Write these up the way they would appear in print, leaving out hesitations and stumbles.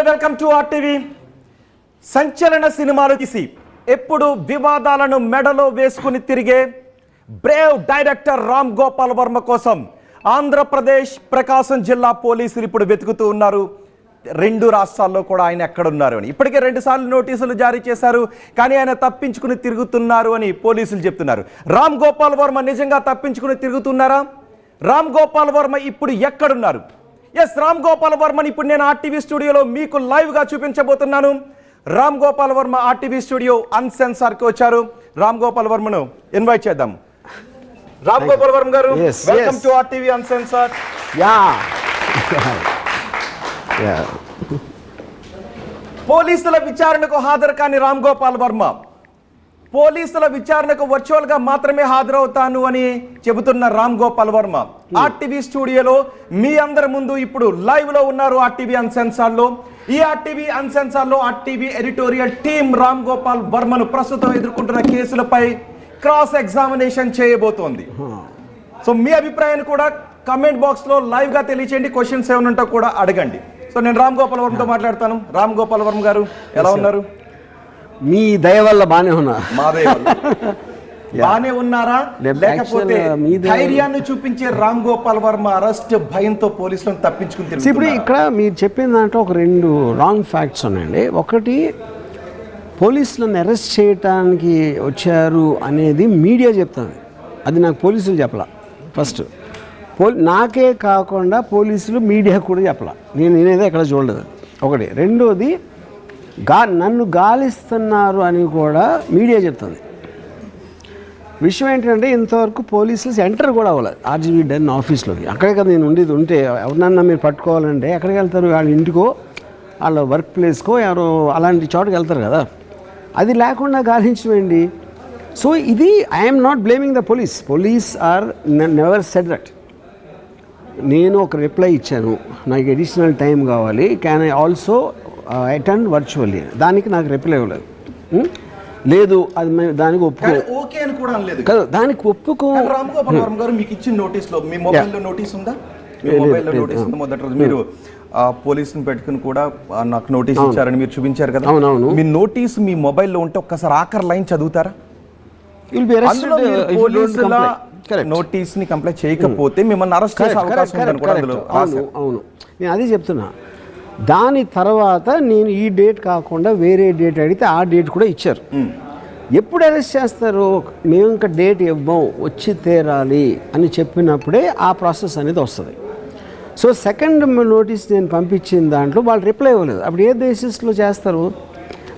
Welcome to RTV. సంచలన సినిమాలు తీసి ఎప్పుడు వివాదాలను మెడలో వేసుకుని తిరిగే బ్రేవ్ డైరెక్టర్ రామ్ గోపాల్ వర్మ కోసం ఆంధ్రప్రదేశ్ ప్రకాశం జిల్లా పోలీసులు ఇప్పుడు వెతుకుతూ ఉన్నారు. 2 రాష్ట్రాల్లో కూడా ఆయన ఎక్కడున్నారు అని. ఇప్పటికే 2 సార్లు నోటీసులు జారీ చేశారు, కానీ ఆయన తప్పించుకుని తిరుగుతున్నారు అని పోలీసులు చెప్తున్నారు. రామ్ గోపాల్ వర్మ నిజంగా తప్పించుకుని తిరుగుతున్నారా? రామ్ గోపాల్ వర్మ ఇప్పుడు ఎక్కడున్నారు? ఎస్, రామ్ గోపాల్ వర్మని ఇప్పుడు నేను ఆర్టీవీ స్టూడియోలో మీకు లైవ్గా చూపించబోతున్నాను. రామ్ గోపాల్ వర్మ ఆర్టీవీ స్టూడియో అన్సెన్సార్కి వచ్చారు. రామ్ గోపాల్ వర్మను ఇన్వైట్ చేద్దాం. రామ్ గోపాల్ వర్మ గారు, వెల్కమ్ టు ఆర్టీవీ అన్సెన్సార్. పోలీసుల విచారణకు హాజరు కాని రామ్ గోపాల్ వర్మ పోలీసుల విచారణకు వర్చువల్ గా మాత్రమే హాజరవుతాను అని చెబుతున్న రామ్ గోపాల్ వర్మ ఆర్టీవీ స్టూడియోలో మీ అందరి ముందు ఇప్పుడు లైవ్ లో ఉన్నారు. ఆర్టీవీ అన్సెన్సార్ లో ఈ ఆర్టీవీ అన్సెన్సార్ లో RTV editorial team Ram Gopal వర్మను ప్రస్తుతం ఎదుర్కొంటున్న కేసులపై క్రాస్ ఎగ్జామినేషన్ చేయబోతోంది. సో మీ అభిప్రాయాన్ని కూడా కమెంట్ బాక్స్ లో లైవ్ గా తెలియచేయండి. క్వశ్చన్స్ ఏమైనా ఉంటే కూడా అడగండి. సో నేను రామ్ గోపాల్ వర్మతో మాట్లాడతాను. రామ్ గోపాల్ వర్మ గారు, ఎలా ఉన్నారు? మీ దయ వల్ల బానే ఉన్నా. మా దయ వల్ల బానే ఉన్నారా, లేకపోతే ధైర్యాన్ని చూపించే రామ్ గోపాల్ వర్మ అరెస్ట్ భయంతో పోలీసులను తప్పించుకుని? ఇప్పుడు ఇక్కడ మీరు చెప్పిన దాంట్లో ఒక 2 రాంగ్ ఫ్యాక్ట్స్ ఉన్నాయండి. ఒకటి, పోలీసులను అరెస్ట్ చేయటానికి వచ్చారు అనేది మీడియా చెప్తుంది, అది నాకు పోలీసులు చెప్పాల. ఫస్ట్ నాకే కాకుండా పోలీసులు మీడియా కూడా చెప్పాల. నేనేదో ఎక్కడ చూడలేదు. ఒకటి. రెండోది, నన్ను గాలిస్తున్నారు అని కూడా మీడియా చెప్తుంది. విషయం ఏంటంటే ఇంతవరకు పోలీసులు ఎంటర్ కూడా అవ్వలేదు ఆర్జీవీ డెన్ ఆఫీస్లోకి. అక్కడే కదా నేను ఉండేది. ఉంటే ఎవరినన్నా మీరు పట్టుకోవాలంటే ఎక్కడికి వెళ్తారు? వాళ్ళ ఇంటికో వాళ్ళ వర్క్ ప్లేస్కో ఎవరో అలాంటి చోటుకి వెళ్తారు కదా. అది లేకుండా గాలించమండి. సో ఇది I'm not blaming the police or never said that. నేను ఒక రిప్లై ఇచ్చాను, నాకు అడిషనల్ టైం కావాలి, can I also attend virtually. దానికి నాకు రిప్లై ఇవ్వలేదు. లేదు, అది దానికి కదా, దానికి ఒప్పుకో. రామ్ గోపాల్ వర్మ గారు, మీకు ఇచ్చిన నోటీస్లో మీ మొబైల్లో నోటీస్ ఉందా? మీ మొబైల్లో నోటీస్ ఉందా? మొదటి రోజు మీరు పోలీసుని పెట్టుకుని కూడా నాకు నోటీస్ ఇచ్చారని మీరు చూపించారు కదా. అవునవును. మీ నోటీస్ మీ మొబైల్లో ఉంటే ఒక్కసారి ఆఖరి లైన్ చదువుతారా? నోటీస్ ని కంప్లైంట్ చేయకపోతే మిమ్మల్ని అరెస్ట్ చేసే అవకాశం ఉందని కూడా అందులో. అవును, నేను అదే చెప్తున్నా. దాని తర్వాత నేను ఈ డేట్ కాకుండా వేరే డేట్ అడిగితే ఆ డేట్ కూడా ఇచ్చారు. ఎప్పుడు అరెస్ట్ చేస్తారు? మేము ఇంకా డేట్ ఇవ్వం, వచ్చి తీరాలి అని చెప్పినప్పుడే ఆ ప్రాసెస్ అనేది వస్తుంది. సో సెకండ్ నోటీస్ నేను పంపించిన దాంట్లో వాళ్ళు రిప్లై ఇవ్వలేదు. అప్పుడు ఏ బేసిస్లో చేస్తారు?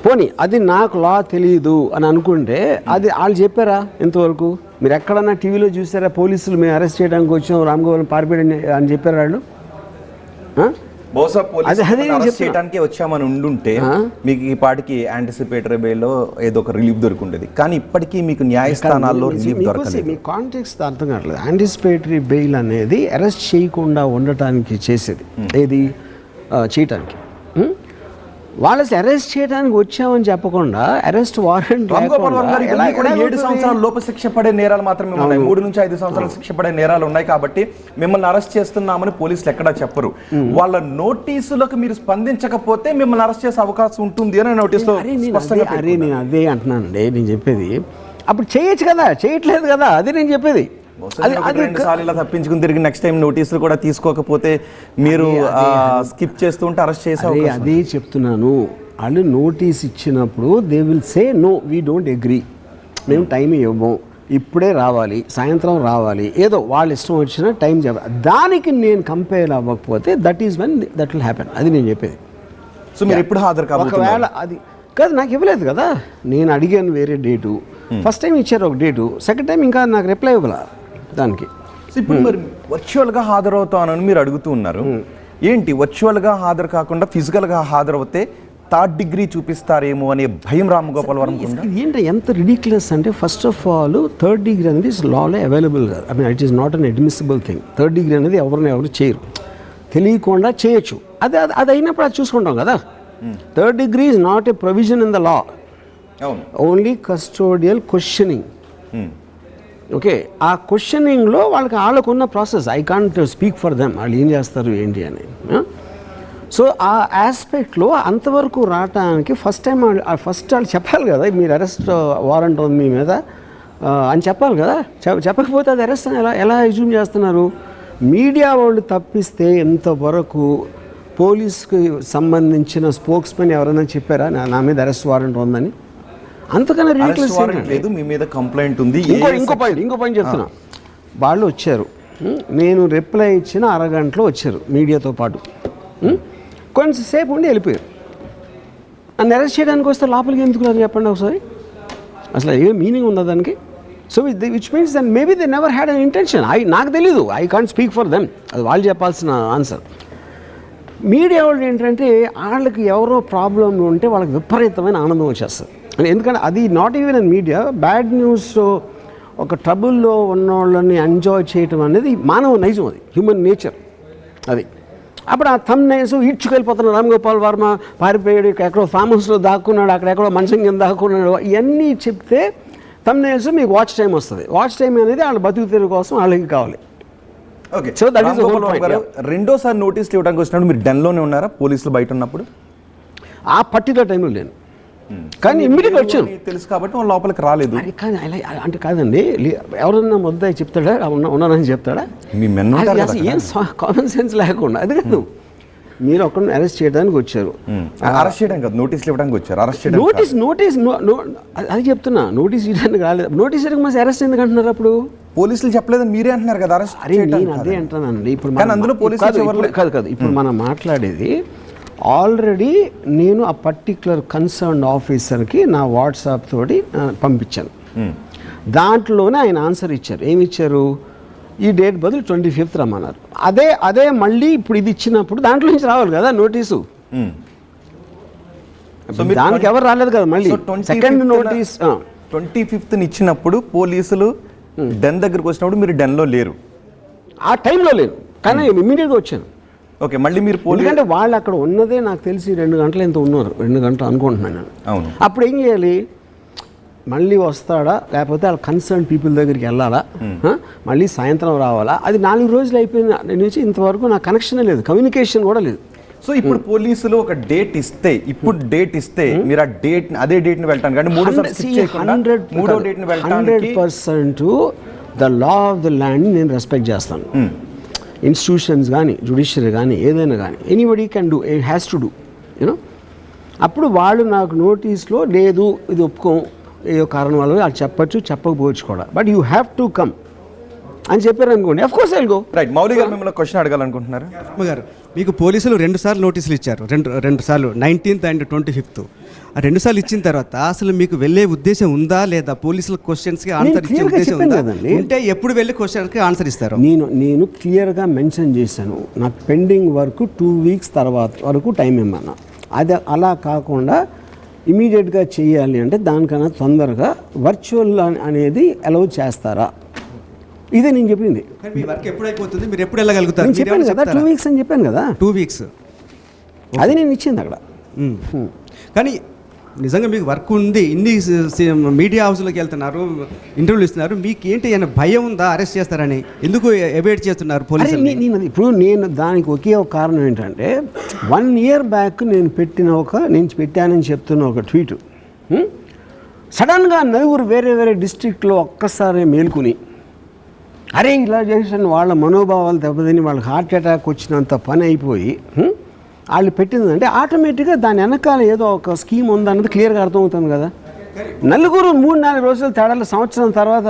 పోనీ అది నాకు లా తెలియదు అని అనుకుంటే అది వాళ్ళు చెప్పారా ఇంతవరకు? మీరు ఎక్కడన్నా టీవీలో చూసారా పోలీసులు మేము అరెస్ట్ చేయడానికి వచ్చాం, రామ్ గోపాల్ పారిపోయాడు అని చెప్పారు వాళ్ళు? చేయడానికి వచ్చామని ఉండుంటే మీకు ఈ పాటికి యాంటిసిపేటరీ బెయిల్లో ఏదో ఒక రిలీఫ్ దొరుకుండేది. కానీ ఇప్పటికీ మీకు న్యాయస్థానాల్లో రిలీఫ్ దొరకలేదు. మీ కాంటెక్స్ట్ అర్థం కావట్లేదు. యాంటిసిపేటరీ బెయిల్ అనేది అరెస్ట్ చేయకుండా ఉండటానికి చేసేది, ఏది చేయటానికి. వాళ్ళు అరెస్ట్ చేయడానికి వచ్చామని చెప్పకుండా అరెస్ట్ వారెంట్ 7 సంవత్సరాల లోపు శిక్ష పడే నేరాలు మాత్రమే ఉన్నాయి. 3 నుంచి 5 సంవత్సరాల శిక్ష పడే నేరాలు ఉన్నాయి. కాబట్టి మిమ్మల్ని అరెస్ట్ చేస్తున్నామని పోలీసులు ఎక్కడా చెప్పరు. వాళ్ళ నోటీసులకు మీరు స్పందించకపోతే మిమ్మల్ని అరెస్ట్ చేసే అవకాశం ఉంటుంది అని నోటీసులో స్పష్టంగా. అరే నేను అదే అంటున్నానండి. నేను చెప్పేది అప్పుడు చేయొచ్చు కదా, చేయట్లేదు కదా, అదే నేను చెప్పేది. ఇలా తప్పించుకుని తిరిగి నెక్స్ట్ టైం నోటీసులు కూడా తీసుకోకపోతే మీరు స్కిప్ చేస్తూ ఉంటే అరెస్ట్ చేసే. అదే చెప్తున్నాను. వాళ్ళు నోటీస్ ఇచ్చినప్పుడు they will say no, we don't agree, మేము టైం ఇవ్వం, ఇప్పుడే రావాలి, సాయంత్రం రావాలి, ఏదో వాళ్ళు ఇష్టం వచ్చిన టైం చెప్పాలి. దానికి నేను కంపేర్ అవ్వకపోతే that is when that will happen. అది నేను చెప్పేది. సో మీరు ఎప్పుడు హాజరు కావాలి? ఒకవేళ అది కాదు, నాకు ఇవ్వలేదు కదా, నేను అడిగాను వేరే డేటు. ఫస్ట్ టైం ఇచ్చారు ఒక డేటు, సెకండ్ టైం ఇంకా నాకు రిప్లై ఇవ్వాల దానికి. ఇప్పుడు మరి వర్చువల్గా హాజరవుతానని మీరు అడుగుతూ ఉన్నారు. ఏంటి వర్చువల్గా హాజరు కాకుండా ఫిజికల్గా హాజరవుతే 3rd డిగ్రీ చూపిస్తారేమో అనే భయం రామ్ గోపాల్ వర్మ? ఏంటి ఎంత రిడిక్యులస్ అంటే, first of all 3rd degree అనేది లాలో అవైలబుల్ కాదు. I mean it is not an admissible thing. 3rd degree అనేది ఎవరు చేయరు, తెలియకుండా చేయొచ్చు. అది అయినప్పుడు అది చూసుకుంటాం కదా. 3rd degree is not a provision in the law, only custodial questioning. Okay, ఆ క్వశ్చనింగ్లో వాళ్ళకున్న process, I can't speak for them, వాళ్ళు ఏం చేస్తారు ఏంటి అని. సో ఆ ఆస్పెక్ట్లో అంతవరకు రావటానికి ఫస్ట్ వాళ్ళు చెప్పాలి కదా, మీరు అరెస్ట్ వారెంట్ ఉంది మీ మీద అని చెప్పాలి కదా. చెప్పకపోతే అది అరెస్ట్ అని ఎలా ఎజ్యూమ్ చేస్తున్నారు? మీడియా వాళ్ళు తప్పిస్తే ఇంతవరకు పోలీస్కి సంబంధించిన స్పోక్స్మెన్ ఎవరైనా చెప్పారా నా మీద అరెస్ట్ వారెంట్ ఉందని? అంతకన్నా రిడిక్యులస్ లేదు, మీ మీద కంప్లైంట్ ఉంది. ఇంకో పాయింట్ చెప్తున్నా. వాళ్ళు వచ్చారు, నేను రిప్లై ఇచ్చిన అరగంటలో వచ్చారు మీడియాతో పాటు, కొంచెంసేపు ఉండి వెళ్ళిపోయారు. నన్ను అరెస్ట్ చేయడానికి వస్తే లోపలికి ఎందుకు రాదు చెప్పండి ఒకసారి? అసలు ఏ మీనింగ్ ఉందా దానికి? So which means then maybe they never had an intention. నాకు తెలీదు, I can't speak for them, అది వాళ్ళు చెప్పాల్సిన ఆన్సర్. మీడియా వాళ్ళు ఏంటంటే వాళ్ళకి ఎవరో ప్రాబ్లం ఉంటే వాళ్ళకి విపరీతమైన ఆనందం వచ్చేస్తుంది. ఎందుకంటే అది not even in media, bad news ఒక ట్రబుల్లో ఉన్న వాళ్ళని ఎంజాయ్ చేయటం అనేది మానవ నైజం, అది హ్యూమన్ నేచర్. అది అప్పుడు ఆ థంబ్ నైల్స్ ఈడ్చుకెళ్ళిపోతున్నాడు, రామ్ గోపాల్ వర్మ పారిపోయాడు, ఎక్కడో ఫామ్ హౌస్లో దాక్కున్నాడు, అక్కడెక్కడో మంచం కింద దాక్కున్నాడు, ఇవన్నీ చెప్తే థంబ్ నైల్స్ మీకు వాచ్ టైం వస్తుంది. వాచ్ టైం అనేది వాళ్ళ బతుకు తెరువు కోసం వాళ్ళకి కావాలి. ఓకే, సో దట్ ఈస్ రెండోసారి నోటీసులు ఇవ్వడానికి వచ్చినప్పుడు మీరు డెన్లోనే ఉన్నారా పోలీసులు బయట ఉన్నప్పుడు? ఆ పర్టికులర్ టైంలో లేను, కానీ ఇమ్మీడియట్గా వచ్చాను. తెలుసు కాబట్టి వాళ్ళు లోపలికి రాలేదు. కానీ అంటే కాదండి, ఎవరన్నా మొదట చెప్తాడా ఉన్నానని చెప్తాడా? మీ మెన్ ఏం కామన్ సెన్స్ లేకుండా. అది కాదు, మీరు ఒకరిని అరెస్ట్ చేయడానికి వచ్చారు, అరెస్ట్ చేయడానికి కాదు, నోటీసులు ఇవ్వడానికి వచ్చారు. అరెస్ట్ చేయడం నోటీస్ అది చెప్తున్నా, నోటీస్ ఇవ్వడానికి రాలేదు. నోటీస్ ఇవ్వడానికి మరి అరెస్ట్ ఎందుకు అంటున్నారు? అప్పుడు పోలీసులు చెప్పలేదని మీరే అంటున్నారు కదా అరెస్ట్. అరే నేను అదే అంటానండి. ఇప్పుడు అందులో పోలీసులు కాదు, ఇప్పుడు మనం మాట్లాడేది ఆల్రెడీ నేను ఆ పర్టిక్యులర్ కన్సర్న్ ఆఫీసర్కి నా వాట్సాప్ తోటి పంపించాను. దాంట్లోనే ఆయన ఆన్సర్ ఇచ్చారు. ఏమి ఇచ్చారు? ఈ డేట్ బదులు 25th రమ్మన్నారు. అదే మళ్ళీ ఇప్పుడు ఇది ఇచ్చినప్పుడు దాంట్లో నుంచి రావాలి కదా నోటీసు. దానికి ఎవరు రాలేదు కదా మళ్ళీ సెకండ్ నోటీస్. 25th ఇచ్చినప్పుడు పోలీసులు డెన్ దగ్గరకు వచ్చినప్పుడు మీరు డెన్లో లేరు, ఆ టైంలో లేరు, కానీ ఇమ్మీడియట్గా వచ్చాను. ఓకే, మళ్ళీ మీరు ఎందుకంటే వాళ్ళు అక్కడ ఉన్నదే నాకు తెలిసి 2 గంటలు ఎంత ఉన్నారు, 2 గంటలు అనుకుంటున్నాను నేను. అవును. అప్పుడు ఏం చేయాలి? మళ్ళీ వస్తాడా, లేకపోతే వాళ్ళ కన్సర్న్ పీపుల్ దగ్గరికి వెళ్ళాలా, మళ్ళీ సాయంత్రం రావాలా? అది 4 రోజులు అయిపోయిన నుంచి ఇంతవరకు నా కనెక్షనే లేదు, కమ్యూనికేషన్ కూడా లేదు. సో ఇప్పుడు పోలీసులు ఒక డేట్ ఇస్తే, ఇప్పుడు డేట్ ఇస్తే మీరు ఆ డేట్ అదే డేట్ని వెళ్ళటానికి, అంటే 100% the law of the land నేను రెస్పెక్ట్ చేస్తాను. ఇన్స్టిట్యూషన్స్ కానీ జ్యుడిషియరీ కానీ ఏదైనా కానీ anybody can do, it has to do you know. అప్పుడు వాళ్ళు నాకు నోటీస్లో లేదు ఇది ఒప్పుకోం, ఏదో కారణం వల్ల అది చెప్పచ్చు, చెప్పకపోవచ్చు కూడా, but you have to come అని చెప్పారు అనుకోండి, of course I will go. Right. Mouli గారు మిమ్మల్ని క్వశ్చన్ అడగాలనుకుంటున్నారు. గారు, మీకు పోలీసులు 2 సార్లు నోటీసులు ఇచ్చారు, రెండు సార్లు 19th and 25th. ఆ 2 సార్లు ఇచ్చిన తర్వాత అసలు మీకు వెళ్ళే ఉద్దేశం ఉందా లేదా? పోలీసుల క్వశ్చన్స్కి ఆన్సర్ ఇచ్చే ఉద్దేశం ఉందా? ఉంటే ఎప్పుడు వెళ్ళి క్వశ్చన్కి ఆన్సర్ ఇస్తారు? నేను క్లియర్గా మెన్షన్ చేశాను, నాకు పెండింగ్ వర్క్ 2 weeks తర్వాత వరకు టైం ఇమ్మన్నా. అది అలా కాకుండా ఇమీడియట్గా చేయాలి అంటే దానికన్నా తొందరగా వర్చువల్ అనేది అలౌ చేస్తారా? ఇదే నేను చెప్పింది. మీ వర్క్ ఎప్పుడు అయిపోతుంది, మీరు ఎప్పుడు వెళ్ళగలుగుతారు? నేను చెప్పాను కదా 2 weeks అని చెప్పాను కదా. 2 weeks అది నేను ఇచ్చింది అక్కడ. కానీ నిజంగా మీకు వర్క్ ఉంది, ఇన్ని మీడియా హౌస్లోకి వెళ్తున్నారు, ఇంటర్వ్యూలు ఇస్తున్నారు, మీకు ఏంటి అయినా భయం ఉందా అరెస్ట్ చేస్తారని? ఎందుకు ఎవాయిడ్ చేస్తున్నారు పోలీసులు? నేను దానికి ఒకే ఒక కారణం ఏంటంటే 1 year బ్యాక్ నేను పెట్టానని చెప్తున్న ఒక ట్వీట్ సడన్గా 9 వేరే డిస్ట్రిక్ట్లో ఒక్కసారి మేల్కొని అరే ఇలా చేసిన వాళ్ళ మనోభావాలు దెబ్బతిని వాళ్ళకి హార్ట్ అటాక్ వచ్చినంత పని అయిపోయి వాళ్ళు పెట్టిందంటే ఆటోమేటిక్గా దాని వెనకాల ఏదో ఒక స్కీమ్ ఉందన్నది క్లియర్గా అర్థమవుతుంది కదా. 9 3-4 రోజుల తేడాలు సంవత్సరం తర్వాత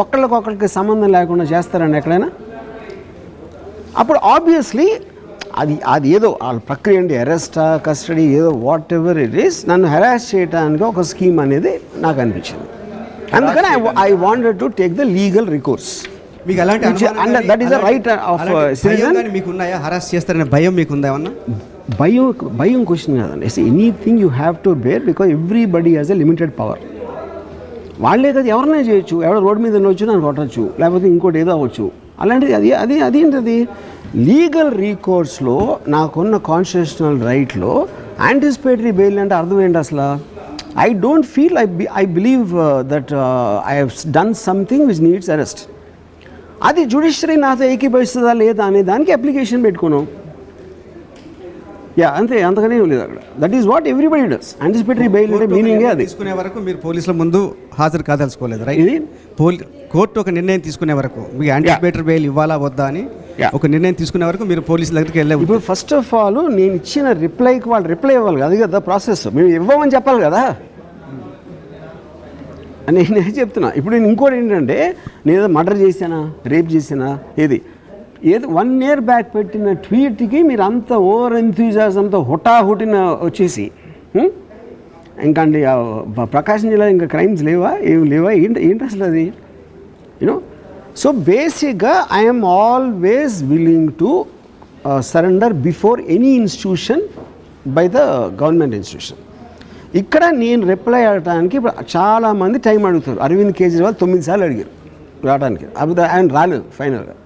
ఒకళ్ళకి సంబంధం లేకుండా చేస్తారండి ఎక్కడైనా? అప్పుడు ఆబ్వియస్లీ అది ఏదో వాళ్ళ ప్రక్రియ అండి, అరెస్టా కస్టడీ ఏదో వాట్ ఎవర్ ఇట్ ఈస్, నన్ను హెరాస్ చేయడానికి ఒక స్కీమ్ అనేది నాకు అనిపించింది. అందుకని I wanted to take the legal recourse. మీకు అలాంటి that is the right of citizen. మీకు ఉన్నాయా హరాస్ చేస్తారనే భయం మీకు ఉందా ఏమన్నా? భయం క్వశ్చన్ కాదండి. Anything you have to bear because everybody has a limited power. వాళ్ళే కదా ఎవరైనా చేయొచ్చు, ఎవరో రోడ్డు మీద వచ్చి నన్ను కొట్టచ్చు, లేకపోతే ఇంకోటి ఏదో అవ్వచ్చు. అలాంటిది అదేంటది లీగల్ రీకోర్స్లో నాకున్న కాన్స్టిట్యూషనల్ రైట్లో యాంటిసిపేటరీ బెయిల్ అంటే అర్థం ఏంటి అసలు? I don't feel I believe that I have done something which needs arrest. అది జ్యుడిషియరీ నాతో ఏకీభవిస్తుందా లేదా అనే దానికి అప్లికేషన్ పెట్టుకున్నాం. యా అంతే, అంతగానే లేదు అక్కడ. That is what everybody does. Anticipatory bail అంటే మీనింగే అది. తీసుకునే వరకు మీరు పోలీసుల ముందు హాజరు కాదలుచుకోలేదు, రైట్? ఇది కోర్టు ఒక నిర్ణయం తీసుకునే వరకు మీకు యాంటిసిపేటరీ బెయిల్ ఇవ్వాలా వద్దా అని ఒక నిర్ణయం తీసుకునే వరకు మీరు పోలీసుల దగ్గరికి వెళ్ళే. ఇప్పుడు ఫస్ట్ ఆఫ్ ఆల్ నేను ఇచ్చిన రిప్లైకి వాళ్ళు రిప్లై ఇవ్వాలి, అది కదా ప్రాసెస్. మేము ఇవ్వమని చెప్పాలి కదా అని నేను చెప్తున్నా. ఇప్పుడు నేను ఇంకోటి ఏంటంటే, నేను ఏదో మర్డర్ చేశానా, రేప్ చేశానా, ఏదో 1 year బ్యాక్ పెట్టిన ట్వీట్కి మీరు అంత ఓవర్ ఎంథ్యూజాజంతో హుటాహుటిన వచ్చేసి ఇంకా అండి ప్రకాశం జిల్లా ఇంకా క్రైమ్స్ లేవా, ఏమి లేవా, ఏంటి అసలు అది, యూనో. సో బేసిక్గా I'm always willing to surrender before any institution by the government institution. ఇక్కడ నేను రిప్లై అవ్వడానికి చాలామంది టైం అడుగుతారు. అరవింద్ కేజ్రీవాల్ 9 సార్లు అడిగారు రావడానికి, ఆయన రాలేదు ఫైనల్గా.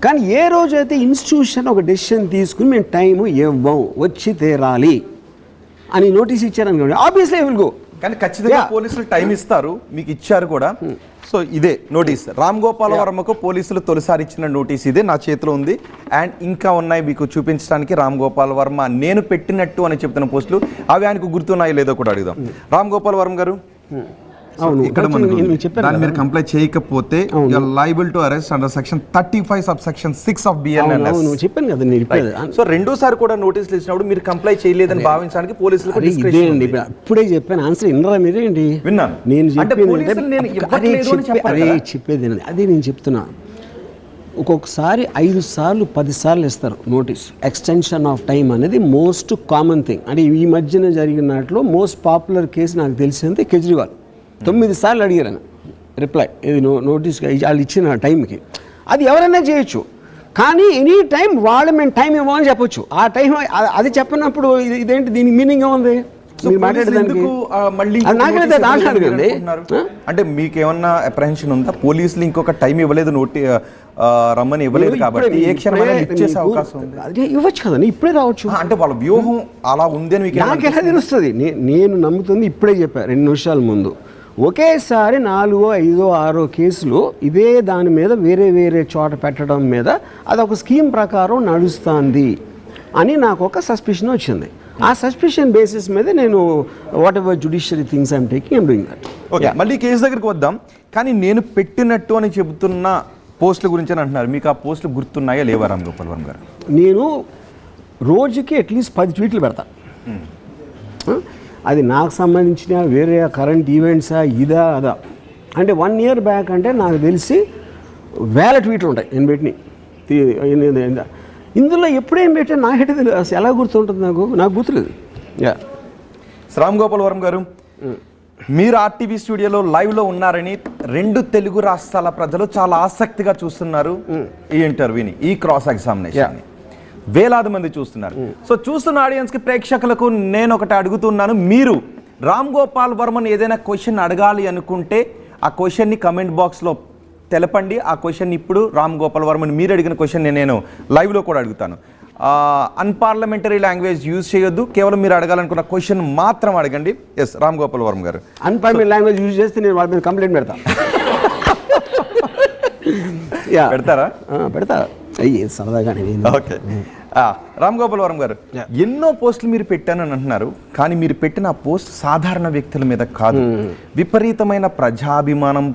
కానీ ఏ రోజైతే ఇన్స్టిట్యూషన్ ఒక డెసిషన్ తీసుకుని మేము టైము ఇవ్వం, వచ్చి తీరాలి అని నోటీస్ ఇచ్చారనుకోండి, ఆబ్వియస్లీ విల్ గో. కానీ ఖచ్చితంగా పోలీసులు టైం ఇస్తారు, మీకు ఇచ్చారు కూడా. సో ఇదే నోటీస్, రామ్ గోపాల్ వర్మకు పోలీసులు తొలిసారి ఇచ్చిన నోటీస్ ఇదే నా చేతిలో ఉంది. అండ్ ఇంకా ఉన్నాయి మీకు చూపించడానికి. రామ్ గోపాల్ వర్మ నేను పెట్టినట్టు అని చెప్తున్న పోస్టులు, అవి ఆయనకు గుర్తున్నాయో లేదో కూడా అడుగుదాం. రామ్ గోపాల్ వర్మ గారు, ఇక్కడ దాన్ని మీరు కంప్లైంట్ చేయకపోతే liable to arrest under section 35 subsection 6 of BNLS. చెప్పాను కదా నేను. సో రెండోసారి కూడా నోటీసులు ఇచ్చినప్పుడు మీరు కంప్లైంట్ చేయలేదని భావించడానికి పోలీసులకు ఇప్పుడే చెప్పాను ఆన్సర్. ఇన్నరా మీరేంటి? విన్నాను. నేను చెప్పేది అదే నేను చెప్తున్నా. ఒక్కొక్కసారి 5 సార్లు 10 సార్లు ఇస్తారు నోటీస్. ఎక్స్టెన్షన్ ఆఫ్ టైం అనేది మోస్ట్ కామన్ థింగ్. అంటే ఈ మధ్యన జరిగినట్లు మోస్ట్ పాపులర్ కేసు నాకు తెలిసింది కేజ్రీవాల్. 9 సార్లు అడిగారు రిప్లై, ఇది నోటీస్గా వాళ్ళు ఇచ్చిన టైంకి. అది ఎవరైనా చేయొచ్చు, కానీ ఎనీ టైం వాళ్ళు మేము టైం ఇవ్వమని చెప్పొచ్చు. ఆ టైం అది చెప్పినప్పుడు ఇదేంటి, దీని మీనింగ్ ఏముంది మీరు మాట్లాడేదానికి? నాకైతే దాంట్లో అడగండి. అంటే మీకు ఏమన్నా అప్రహెన్షన్ ఉందా? పోలీసులు ఇంకొక టైం ఇవ్వలేదు, రమ్మని ఇవ్వలేదు కాబట్టి ఏ క్షణమైనా లిఫ్ట్ చేసే అవకాశం ఉంది? అదే ఇవ్వచ్చు కదా, ఇప్పుడే రావచ్చు. అంటే వాళ్ళ వ్యూహం అలా ఉంది అని మీకు నాకు ఎలా తెలుస్తుంది? నేను నమ్ముతుంది ఇప్పుడే చెప్పాను 2 నిమిషాల ముందు. ఒకేసారి 4, 5, 6 కేసులు ఇదే దాని మీద వేరే వేరే చోట పెట్టడం మీద అదొక స్కీమ్ ప్రకారం నడుస్తుంది అని నాకు ఒక సస్పిషన్ వచ్చింది. ఆ సస్పిషన్ బేసిస్ మీద నేను what ever judiciary things I'm taking, I'm doing that. Okay, మళ్ళీ కేసు దగ్గరికి వద్దాం. కానీ నేను పెట్టినట్టు అని చెబుతున్న పోస్టుల గురించి అని అంటున్నారు. మీకు ఆ పోస్టులు గుర్తున్నాయా లేవా రామ్ గోపాల్ వర్మ గారు? నేను రోజుకి అట్లీస్ట్ 10 ట్వీట్లు పెడతా. అది నాకు సంబంధించిన వేరే కరెంట్ ఈవెంట్సా ఇదా అదా అంటే 1 year బ్యాక్ అంటే నాకు తెలిసి 1000 ట్వీట్లు ఉంటాయి నేను పెట్టిన. ఇందులో ఎప్పుడేం పెట్టా నాకైతే తెలియదు, అసలు ఎలా గుర్తుంటుంది నాకు గుర్తులేదు. రామ్ గోపాల్ వర్మ గారు, మీరు RTV స్టూడియోలో లైవ్లో ఉన్నారని 2 తెలుగు రాష్ట్రాల ప్రజలు చాలా ఆసక్తిగా చూస్తున్నారు ఈ ఇంటర్వ్యూని, ఈ క్రాస్ ఎగ్జామినేషన్. వేలాది మంది చూస్తున్నారు. సో చూస్తున్న ఆడియన్స్కి, ప్రేక్షకులకు నేను ఒకటి అడుగుతున్నాను. మీరు రామ్ గోపాల్ వర్మని ఏదైనా క్వశ్చన్ అడగాలి అనుకుంటే ఆ క్వశ్చన్ని కమెంట్ బాక్స్లో తెలపండి. ఆ క్వశ్చన్ ఇప్పుడు రామ్ గోపాల్ వర్మని మీరు అడిగిన క్వశ్చన్ నేను లైవ్లో కూడా అడుగుతాను. అన్పార్లమెంటరీ లాంగ్వేజ్ యూజ్ చేయొద్దు, కేవలం మీరు అడగాలనుకున్న క్వశ్చన్ మాత్రం అడగండి. ఎస్ రామ్ గోపాల్ వర్మ గారు, అన్పార్లమెంటరీ లాంగ్వేజ్ యూజ్ చేస్తే నేను వాళ్ళ మీద కంప్లైంట్ పెడతా. పెడతా అయ్యి సరదాగానే. ఓకే, రామ్ గోపాల్ వర్మ గారు, ఎన్నో పోస్టులు మీరు పెట్టానని అంటున్నారు. కానీ మీరు పెట్టిన ఆ పోస్ట్ సాధారణ వ్యక్తుల మీద కాదు, విపరీతమైన ప్రజాభిమానం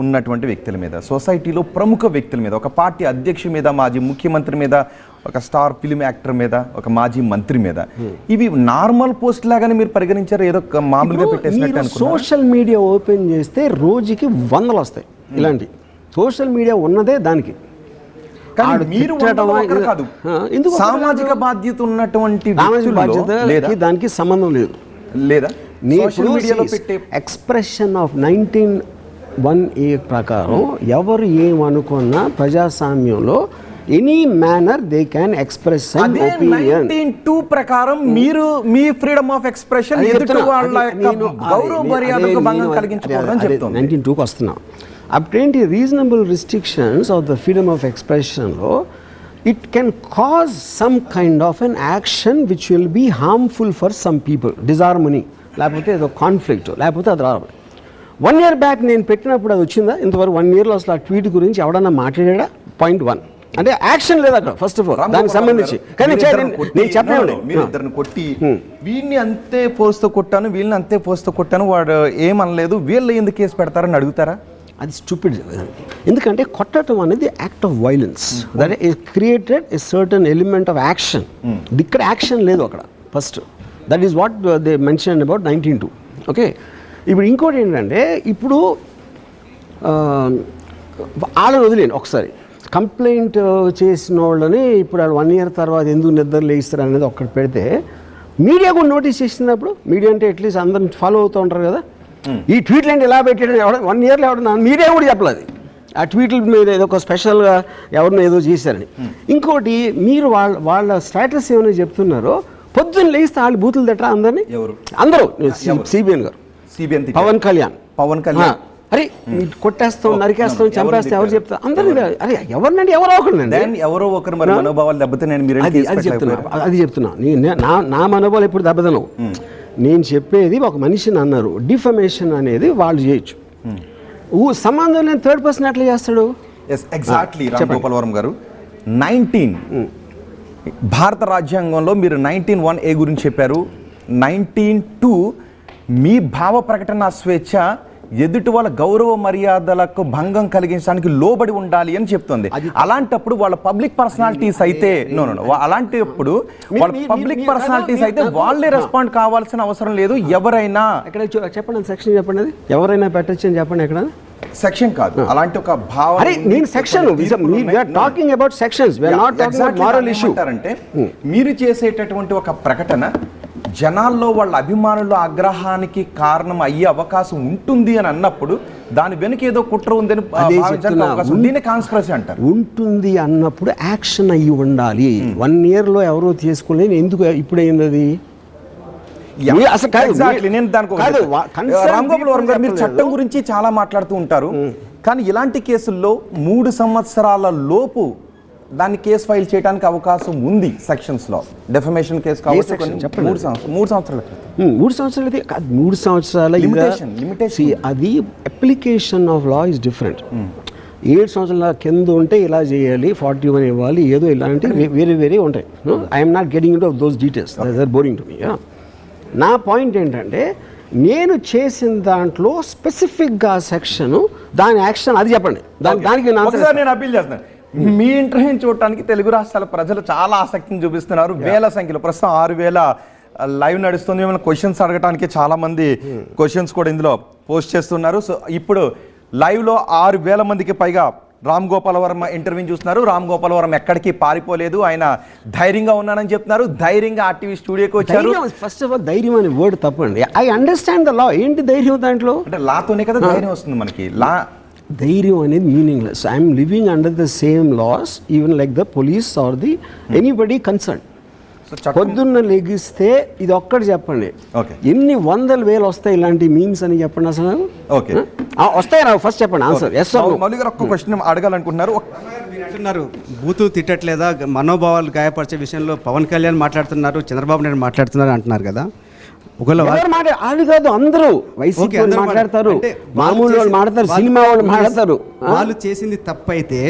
ఉన్నటువంటి వ్యక్తుల మీద, సొసైటీలో ప్రముఖ వ్యక్తుల మీద, ఒక పార్టీ అధ్యక్షుడి మీద, మాజీ ముఖ్యమంత్రి మీద, ఒక స్టార్ ఫిల్మ్ యాక్టర్ మీద, ఒక మాజీ మంత్రి మీద. ఇవి నార్మల్ పోస్ట్ లాగానే మీరు పరిగణించారు, ఏదో మామూలుగా పెట్టేసినట్టు అనుకున్నారు? సోషల్ మీడియా ఓపెన్ చేస్తే రోజుకి 100 వస్తాయి ఇలాంటి. సోషల్ మీడియా ఉన్నదే దానికి. మీరు కాదు, సామాజిక బాధ్యత ఉన్నటువంటి దానికి సంబంధం లేదు లేదా? ఎక్స్ప్రెషన్ ఆఫ్ 19(1)(a) ప్రకారం ఎవరు ఏమనుకున్నా ప్రజాస్వామ్యంలో any manner they can express some opinion. 19(2) ప్రకారం మీరు మీ ఫ్రీడమ్ ఆఫ్ ఎక్స్ప్రెషన్ ఎదుటి వాళ్ళ గౌరవ మర్యాదకు భంగం కలిగించకూడదని చెప్తాను. 19(2)కి వస్తున్నాం. అప్పుడేంటి reasonable restrictions of the freedom of ఎక్స్ప్రెషన్లో it can cause some kind of an action which will be harmful for some people, disharmony, లేకపోతే ఏదో కాన్ఫ్లిక్ట్, లేకపోతే అది రావాలి. 1 year బ్యాక్ నేను పెట్టినప్పుడు అది వచ్చిందా? ఇంతవరకు 1 yearలో అసలు ఆ ట్వీట్ గురించి ఎవడన్నా మాట్లాడా? పాయింట్ 1. అంటే యాక్షన్ లేదు అక్కడ ఫస్ట్ ఆఫ్ ఆల్ దానికి సంబంధించి. కానీ నేను చెప్పండి, మీరు ఇద్దరిని కొట్టి వీడిని అంతే ఫోర్స్తో కొట్టాను, వీళ్ళని అంతే ఫోర్స్తో కొట్టాను, వాడు ఏమనలేదు, వీళ్ళు ఎందుకు కేసు పెడతారని అడుగుతారా? అది స్టూపిడ్. ఎందుకంటే కొట్టడం అనేది act of violence, that is created a certain element of action. ఇక్కడ యాక్షన్ లేదు అక్కడ first. That is what they mention about 19(2). Okay, ఇప్పుడు ఇంకోటి ఏంటంటే, ఇప్పుడు వాళ్ళని వదిలేను ఒకసారి. కంప్లైంట్ చేసిన వాళ్ళని ఇప్పుడు వాళ్ళు 1 year తర్వాత ఎందుకు నిద్ర లేస్తారు అనేది ఒక్కటి పెడితే, మీడియా కూడా నోటీస్ చేసినప్పుడు, మీడియా అంటే అట్లీస్ట్ అందరిని ఫాలో అవుతూ ఉంటారు కదా, ఈ ట్వీట్లు అంటే ఎలా పెట్టాడు 1 yearలో ఎవడన్నా మీడియా కూడా చెప్పలేదు ఆ ట్వీట్ల మీద ఏదో ఒక స్పెషల్గా ఎవరినో ఏదో చేశారని. ఇంకోటి, మీరు వాళ్ళ స్టేటస్ ఏమైనా చెప్తున్నారో, పొద్దున్న లేస్తే వాళ్ళు బూతులు తట్టరా అందరినీ, అందరూ సిబిఎన్ గారు, పవన్ కళ్యాణ్ అరే కొట్టేస్తాం, నరికేస్తాం, చంపేస్తాం ఎవరు చెప్తారు అందరూ. అరే ఎవరినండి, ఎవరో ఒకరినండి, ఎవరో ఒకరు మనోభావాలు దెబ్బతిన్నాను, అది చెప్తున్నా. నా మనోభావాలు ఎప్పుడు దెబ్బతినవు. నేను చెప్పేది, ఒక మనిషిని అన్నారు, డిఫమేషన్ అనేది వాళ్ళు చేయొచ్చు, సంబంధం లేని థర్డ్ పర్సన్ ఎట్లా చేస్తాడు? ఎగ్జాక్ట్లీ రామ్ గోపాల్ వర్మ గారు. 19 భారత రాజ్యాంగంలో మీరు 19(1)A గురించి చెప్పారు. 19(2) మీ భావ ప్రకటన స్వేచ్ఛ ఎదుటి వాళ్ళ గౌరవ మర్యాదలకు భంగం కలిగించడానికి లోబడి ఉండాలి అని చెప్తుంది. అలాంటప్పుడు వాళ్ళ పబ్లిక్ పర్సనాలిటీస్ అయితే అలాంటప్పుడు వాళ్ళ పబ్లిక్ పర్సనాలిటీస్ అయితే వాళ్ళే రెస్పాండ్ కావాల్సిన అవసరం లేదు. ఎవరైనా ఎక్కడ చెప్పండి, సెక్షన్ చెప్పండి, అది ఎవరైనా పెట్టచ్చు అని చెప్పండి. ఎక్కడ సెక్షన్ కాదు, అలాంటి ఒక భావన. నేను section talking about sections, we are not talking about moral issue. అంటే మీరు చేసేటటువంటి ఒక ప్రకటన జనాల్లో వాళ్ళ అభిమానుల ఆగ్రహానికి కారణం అయ్యే అవకాశం ఉంటుంది అని అన్నప్పుడు దాని వెనుక ఏదో కుట్ర ఉందని దీన్ని కాన్స్పిరసీ అంటారు. ఉంటుంది అన్నప్పుడు యాక్షన్ అయ్యి ఉండాలి. 1 yearలో ఎవరో చేసుకోలేదు, ఎందుకు ఇప్పుడు అయింది అది? రామ్ గోపాల్ వర్మ గారు, మీరు చట్టం గురించి చాలా మాట్లాడుతూ ఉంటారు, కానీ ఇలాంటి కేసుల్లో 3 సంవత్సరాల లోపు దాన్ని కేసు ఫైల్ చేయడానికి అవకాశం ఉంది సెక్షన్స్ లో. డెఫమేషన్ కేసు కావచ్చు, 3 సంవత్సరాలు 3 సంవత్సరాల అది application of law is different. 7 సంవత్సరాల కింద ఉంటే ఇలా చేయాలి, 41 ఇవ్వాలి, ఏదో ఇలాంటివి వేరే ఉంటాయి. I'm not getting into those details, that are boring to me. నా పాయింట్ ఏంటంటే, నేను చేసిన దాంట్లో స్పెసిఫిక్గా సెక్షన్, దాని యాక్షన్ అది చెప్పండి. దానికి నేను అప్పీల్ చేస్తున్నాను. మీ ఇంటర్వ్యూ చూడటానికి తెలుగు రాష్ట్రాల ప్రజలు చాలా ఆసక్తిని చూపిస్తున్నారు. వేల సంఖ్యలో ప్రస్తుతం 6,000 లైవ్ నడుస్తుంది. మిమ్మల్ని క్వశ్చన్స్ అడగడానికి చాలా మంది క్వశ్చన్స్ కూడా ఇందులో పోస్ట్ చేస్తున్నారు. సో ఇప్పుడు లైవ్లో 6,000 మందికి పైగా రామ్ గోపాల్ వర్మ ఇంటర్వ్యూ చూస్తున్నారు. రామ్ గోపాల్ వర్మ ఎక్కడికి పారిపోలేదు, ఆయన ధైర్యంగా ఉన్నానని చెప్తున్నారు. ధైర్యంగా RTV స్టూడియోకి వచ్చారు. ఫస్ట్ ఆఫ్ ఆల్ ధైర్యం అనే వర్డ్ తప్పండి. I understand the law. ఏంటి ధైర్యం దాంట్లో? అంటే లాతోనే కదా ధైర్యం వస్తుంది మనకి. ధైర్యం అనేది meaningless. I'm living under the same laws even like the police or the anybody concern. పొద్దున్న లెగిస్తే ఇది ఒక్కటి చెప్పండి, ఎన్ని 100,000 వస్తాయి ఇలాంటి మీమ్స్ అని చెప్పండి అసలు. వస్తాయి రా, ఫస్ట్ చెప్పండి ఆన్సర్. ఎస్ ఒక్క క్వశ్చన్ అడగాలనుకుంటున్నారు. అంటున్నారు బూతు తిట్టట్లేదా, మనోభావాలు గాయపరిచే విషయంలో పవన్ కళ్యాణ్ మాట్లాడుతున్నారు, చంద్రబాబు నాయుడు మాట్లాడుతున్నారు అంటున్నారు కదా. అది కాదు, అందరూ వైసీపీ మాట్లాడతారు, మామూలు వాళ్ళు మాట్లాడతారు, సినిమా వాళ్ళు మాట్లాడతారు. వాళ్ళు చేసింది తప్పు అయితే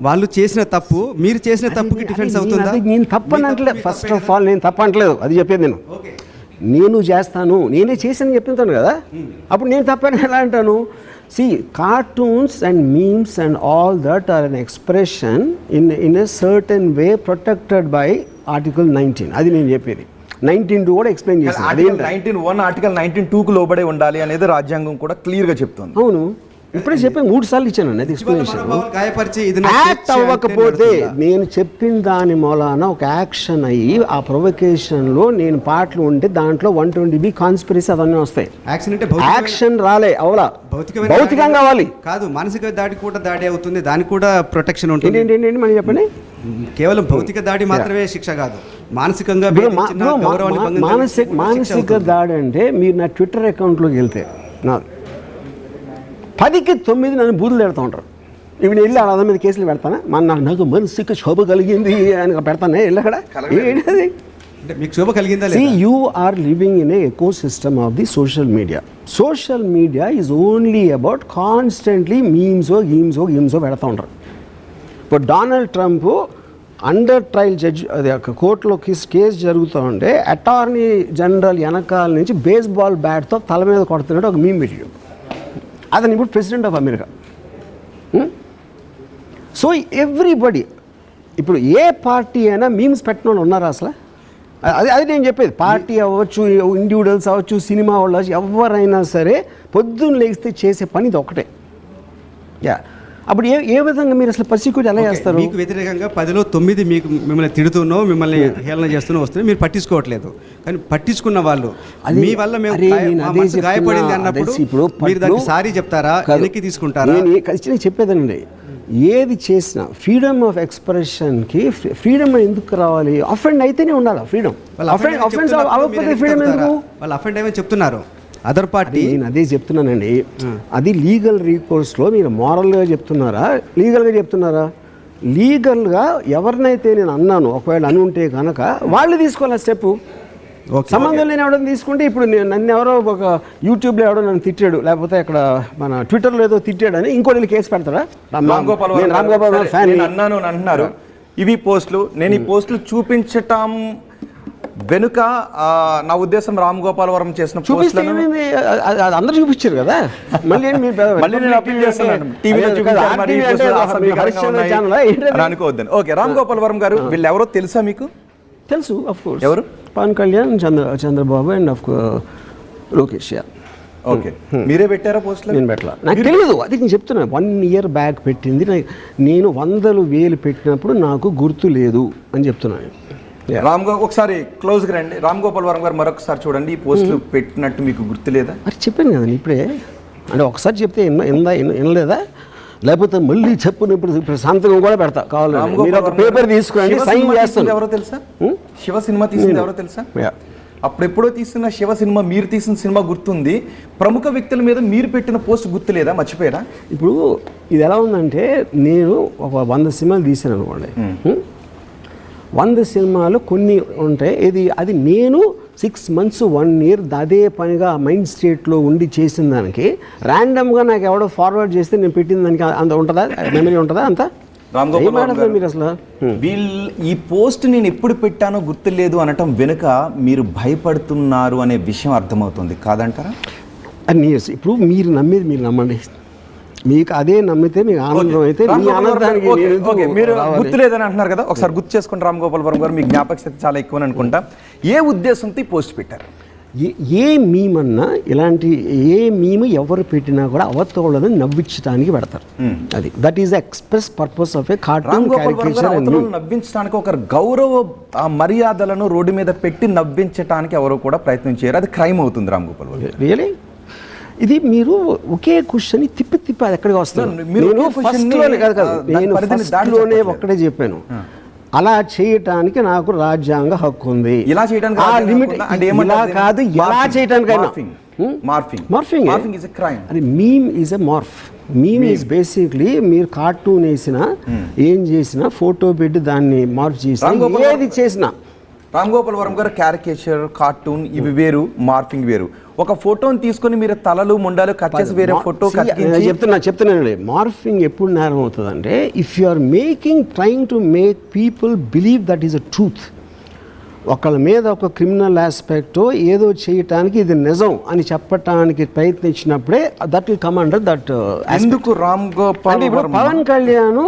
వాళ్ళు చేసిన తప్పు మీరు చేసిన తప్పుకి డిఫెన్స్ అవుతుందా? నేను తప్పనట్లేదు. ఫస్ట్ ఆఫ్ ఆల్ నేను తప్పనట్లేదు, అది చెప్పేది నేను చేస్తాను, నేనే చేశాను చెప్తాను కదా. అప్పుడు నేను తప్పని ఎలా అంటాను? See, cartoons and memes and all that are an expression in a certain way protected by Article 19. అది నేను చెప్పేది. 19(2) కూడా ఎక్స్ప్లెయిన్ చేశాను. 19(1) ఆర్టికల్ 19(2)కు లోబడే ఉండాలి అనేది రాజ్యాంగం కూడా క్లియర్ గా చెప్తుంది. అవును, ఇప్పుడే చెప్పాను, 3 సార్లు ఇచ్చాను అది ఎక్స్ప్లెనేషన్. యాక్ట్ అవ్వకపోతే నేను చెప్పిన దాని మూలాన ఒక యాక్షన్ అయ్యి ఆ ప్రొవొకేషన్లో నేను పాటలు ఉంటే దాంట్లో 120B కాన్స్పిరసీ అవన్నీ వస్తాయి. యాక్షన్ రాలే, అవలా భౌతికంగా కావాలి కాదు, మానసిక దాడి కూడా దాడి అవుతుంది, దానికి కూడా ప్రొటెక్షన్ ఉంటుంది. ఏంటి మనం చెప్పండి? కేవలం భౌతిక దాడి మాత్రమే శిక్ష కాదు, మానసికంగా మానసిక దాడి అంటే మీరు నా ట్విట్టర్ అకౌంట్లోకి వెళ్తే నా 10కి 9 నన్ను బూతులు పెడతా ఉంటారు. ఇప్పుడు వెళ్ళి అలా మీద కేసులు పెడతానా? నాకు మనసుకి శోభ కలిగింది అని పెడతానే వెళ్ళి అక్కడ ఏంటది? మీకు శోభ కలిగిందా? You are living in a eco system of the social media. Social media is only about constantly మీమ్సో గీమ్సో పెడతా ఉంటారు. ఇప్పుడు Donald Trump under trial judge అది కోర్టులో కేసు జరుగుతూ ఉంటే అటార్నీ జనరల్ వెనకాల నుంచి బేస్బాల్ బ్యాట్తో తల మీద కొడుతున్నట్టు ఒక మీమ్ పెట్టాడు. అతను ఇప్పుడు president of America. So everybody ఇప్పుడు ఏ పార్టీ అయినా మీమ్స్ పెట్టిన వాళ్ళు ఉన్నారా అసలు? అది నేను చెప్పేది. పార్టీ అవ్వచ్చు, ఇండివిజువల్స్ అవ్వచ్చు, సినిమా వాళ్ళు అవ్వచ్చు, ఎవరైనా సరే పొద్దున్న లేస్తే చేసే పని ఇది ఒకటే. అప్పుడు ఏ విధంగా మీరు అసలు పర్సిక్యూట్ ఎలా చేస్తారు? మీకు వ్యతిరేకంగా 10లో 9 మీకు మిమ్మల్ని తిడుతున్నో మిమ్మల్ని హేళన చేస్తున్నో వస్తున్నాయి, మీరు పట్టించుకోవట్లేదు. కానీ పట్టించుకున్న వాళ్ళు మీ వల్ల మేము గాయపడింది అన్నప్పుడు మీరు దానికి సారీ చెప్తారా, వెనక్కి తీసుకుంటారా? ఖచ్చితంగా చెప్పేదండి, ఏది చేసినా ఫ్రీడమ్ ఆఫ్ ఎక్స్ప్రెషన్కి ఫ్రీడమ్ ఎందుకు రావాలి? అఫెండ్ అయితేనే ఉండాలి ఫ్రీడమ్. వాళ్ళు అఫెండ్ ఏమని చెప్తున్నారు అదర్ పార్టీ. నేను అదే చెప్తున్నానండి, అది లీగల్ రీకోర్స్లో మీరు మోరల్గా చెప్తున్నారా, లీగల్గా చెప్తున్నారా? లీగల్గా ఎవరినైతే నేను అన్నాను, ఒకవేళ అని ఉంటే కనుక వాళ్ళు తీసుకోవాలి స్టెప్. సంబంధం లేని ఎవడో తీసుకుంటే, ఇప్పుడు నన్ను ఎవరో ఒక యూట్యూబ్లో ఎవడో నన్ను తిట్టాడు, లేకపోతే అక్కడ మన ట్విట్టర్లో ఏదో తిట్టాడని ఇంకోటి కేసు పెడతాడా? రామ్ గోపాల్ ఫ్యాన్ అన్నాను అని అంటున్నారు. ఇవి పోస్టులు, నేను ఈ పోస్టులు చూపించటం వెనుక నా ఉద్దేశం రామ్ గోపాల్ వర్మ చేసిన చూపిస్తే అందరూ చూపించారు కదా. మళ్ళీ నేను అప్పీల్ చేస్తున్నాను, టీవీలో అనుకోవద్దని. ఓకే, రామ్ గోపాల్ వర్మ గారు వీళ్ళు ఎవరో తెలుసా మీకు? తెలుసు, ఆఫ్ కోర్స్. ఎవరు? Pawan Kalyan, Chandrababu and of Lokesh. Okay, మీరే పెట్టారా పోస్టులు? నేను పెట్టలా, నాకు తెలియదు. అది నేను చెప్తున్నా, 1 year బ్యాక్ పెట్టింది. నేను 100,000 పెట్టినప్పుడు నాకు గుర్తు లేదు అని చెప్తున్నాను. ఒకసారి క్లోజ్గా రండి. రామ్ గోపాల్ వర్మ గారు మరొకసారి చూడండి, ఈ పోస్టులు పెట్టినట్టు మీకు గుర్తు లేదా? మరి చెప్పాను కదండి ఇప్పుడే, అంటే ఒకసారి చెప్తే వినలేదా? లేకపోతే మళ్ళీ ఇప్పుడు సంతకం కూడా పెడతా కావాలంటే. మీరు ఒక పేపర్ తీసుకురండి, సైన్ చేస్తాను. ఎవరో తెలుసా? శివ సినిమా తీసింది ఎవరో తెలుసా? అప్పుడెప్పుడో తీసిన శివ సినిమా, మీరు తీసిన సినిమా గుర్తుంది. ప్రముఖ వ్యక్తుల మీద మీరు పెట్టిన పోస్ట్ గుర్తు లేదా, మర్చిపోయారా? ఇప్పుడు ఇది ఎలా ఉందంటే, నేను ఒక 100 సినిమాలు తీసాను అనుకోండి. 100 సినిమాలు కొన్ని ఉంటాయి. అది నేను 6 months 1 year అదే పనిగా మైండ్ స్టేట్లో ఉండి చేసిన దానికి ర్యాండమ్గా నాకు ఎవడో ఫార్వర్డ్ చేస్తే నేను పెట్టిన దానికి అంత ఉంటుందా, మెమరీ ఉంటుందా? అంత రామ్ గోపాల్ మీరు అసలు వీళ్ళు ఈ పోస్ట్ నేను ఎప్పుడు పెట్టానో గుర్తులేదు అనటం వెనుక మీరు భయపడుతున్నారు అనే విషయం అర్థమవుతుంది కాదంటారా? ఇప్పుడు మీరు నమ్మేది మీరు నమ్మండి, మీకు అదే నమ్మితే మీకు ఆనందం అయితే మీ ఆనందానికి మీరు గుర్తులేదని అంటున్నారు కదా, ఒకసారి గుర్తు చేసుకోండి. రామ్ గోపాల్ వర్మ గారు, మీ జ్ఞాపక శక్తి చాలా ఎక్కువ అనుకుంటా. ఏ ఉద్దేశంతో ఈ పోస్ట్ పెట్టారు? ఏ మీమన్నా ఇలాంటి ఏ మీము ఎవరు పెట్టినా కూడా అవతలను నవ్వించడానికి పెడతారు. అది that is express purpose of a cartoon caricature. నవ్వించడానికి ఒక గౌరవ మర్యాదలను రోడ్డు మీద పెట్టి నవ్వించడానికి ఎవరు కూడా ప్రయత్నం చేయరు, అది క్రైమ్ అవుతుంది. రామ్ గోపాల్ వర్మ రియలీ ఇది మీరు ఒకే క్వశ్చన్ తిప్పి అది ఎక్కడికి వస్తుంది. నేను ఫస్ట్లోనే ఒక్కడే చెప్పాను, అలా చేయటానికి నాకు రాజ్యాంగ హక్కు ఉంది. ఇలా చేయడానికి కాదు, ఎలా చేయటానికైనా అది meme is a morph. Meme is basically మీరు కార్టూన్ వేసినా ఏం చేసినా ఫోటో పెట్టి దాన్ని మార్ఫ్ చేసి ఏది చేసినా. రామ్ గోపాల్ వర్మ గారు క్యారికేచర్, కార్టూన్ ఇవి వేరు, మార్ఫింగ్ వేరు. ఒక ఫోటోని తీసుకొని మీరు తలలు ముండాలు కట్ చేసి వేరే ఫోటో చెప్తున్నానండి. మార్ఫింగ్ ఎప్పుడు నేరం అవుతుందంటే, if you are trying to make people believe that is a truth. ఒకళ్ళ మీద ఒక క్రిమినల్ ఆస్పెక్ట్ ఏదో చేయటానికి ఇది నిజం అని చెప్పటానికి ప్రయత్నించినప్పుడే that will come under that. ఎందుకు రామ్ గోపాల్ పవన్ కళ్యాణ్,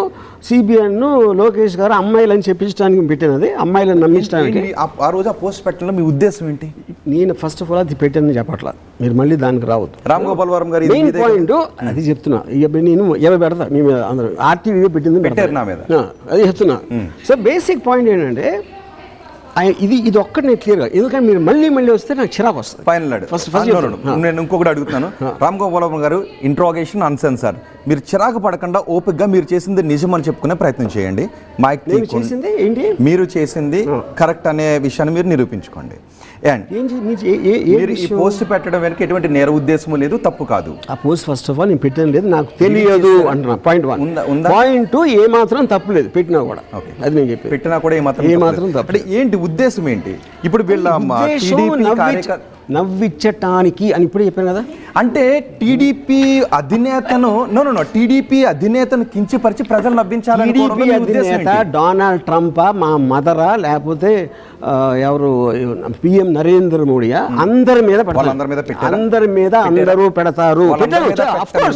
సిబిఎన్, లోకేష్ గారు అమ్మాయిలు అని చెప్పించడానికి పెట్టినది, అమ్మాయిలను నమ్మించడానికి. ఆ రోజు ఆ పోస్ట్ పెట్టడంలో మీ ఉద్దేశం ఏంటి? నేను ఫస్ట్ ఆఫ్ ఆల్ అది పెట్టానని చెప్పట్లా, మీరు మళ్ళీ దానికి రావద్దు. రామ్ గోపాల్ వర్మ గారు మెయిన్ పాయింట్ అది చెప్తున్నా. నేను ఎవరు పెడతా మీ మీద, అందరూ ఆర్టీవీ పెట్టింది పెట్టారు నా మీద, అది చెప్తున్నా. సో బేసిక్ పాయింట్ ఏంటంటే, ఇది ఒక్కటి నేను క్లియర్గా, ఎందుకంటే మీరు మళ్ళీ వస్తే నాకు చిరాకు వస్తుంది. ఫైనల్ నేను ఇంకొకటి అడుగుతున్నాను. రామ్ గోపాల్ వర్మ గారు, ఇంట్రాగేషన్ అన్సెన్సర్డ్, మీరు చిరాకు పడకుండా ఓపికగా మీరు చేసింది నిజం అని చెప్పుకునే ప్రయత్నం చేయండి. మీరు చేసింది కరెక్ట్ అనే విషయాన్ని మీరు నిరూపించుకోండి. మీరు ఈ పోస్ట్ పెట్టడం వెనక ఎటువంటి నేర ఉద్దేశం లేదు, తప్పు కాదు. ఆ పోస్ట్ ఫస్ట్ ఆఫ్ ఆల్ నేను పెట్టడం లేదు, నాకు తెలియదు అంటున్నా. పాయింట్ 1. పాయింట్ 2 ఏ మాత్రం తప్పు లేదు, పెట్టినా కూడా. అది నేను చెప్పి పెట్టినా కూడా ఏ మాత్రం తప్పు. ఏంటి ఉద్దేశం ఏంటి? ఇప్పుడు వీళ్ళ నవ్విచ్చటానికి అని ఇప్పుడే చెప్పాను కదా. అంటే టీడీపీ అధినేతను టీడీపీ అధినేతను కించపరిచి ప్రజలు నవ్వించాలని టీడీపీ అధినేత డొనాల్డ్ ట్రంప్ మా మదరా లేకపోతే ఎవరు పిఎం నరేంద్ర మోడీయా అందరి మీద అందరి మీద అందరూ పెడతారు.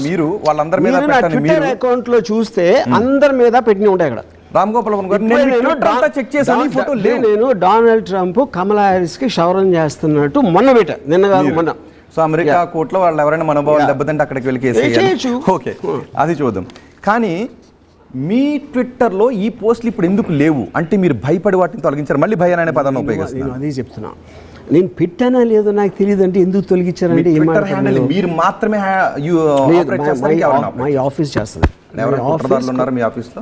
మీరు వాళ్ళందరి మీద ట్విట్టర్ అకౌంట్ లో చూస్తే అందరి మీద పెట్టిన ఉంటాయి అక్కడ. రామ్ గోపాల్ వర్మ గారు నేను డొనాల్డ్ ట్రంప్ కమలా హ్యారిస్ కి క్షౌరం చేస్తున్నట్టు మొన్న పెట్టా, నిన్న కాదు మొన్న. సో అమెరికా కోర్టులో వాళ్ళు ఎవరైనా మనోభావాలు దెబ్బతింటే అక్కడికి వెళ్ళి కేసు. ఓకే, అది చూద్దాం. కానీ మీ ట్విట్టర్లో ఈ పోస్టులు ఇప్పుడు ఎందుకు లేవు అంటే మీరు భయపడి వాటిని తొలగించారు, మళ్ళీ భయాన్ని అనే పదాన్ని ఉపయోగిస్తున్నారు. అదే చెప్తున్నా, నేను పెట్టానా లేదో నాకు తెలియదు అంటే ఎందుకు తొలగించారంటే మీరు మాత్రమే మై ఆఫీస్ చేస్తుంది. ఉన్నారు మీ ఆఫీస్లో?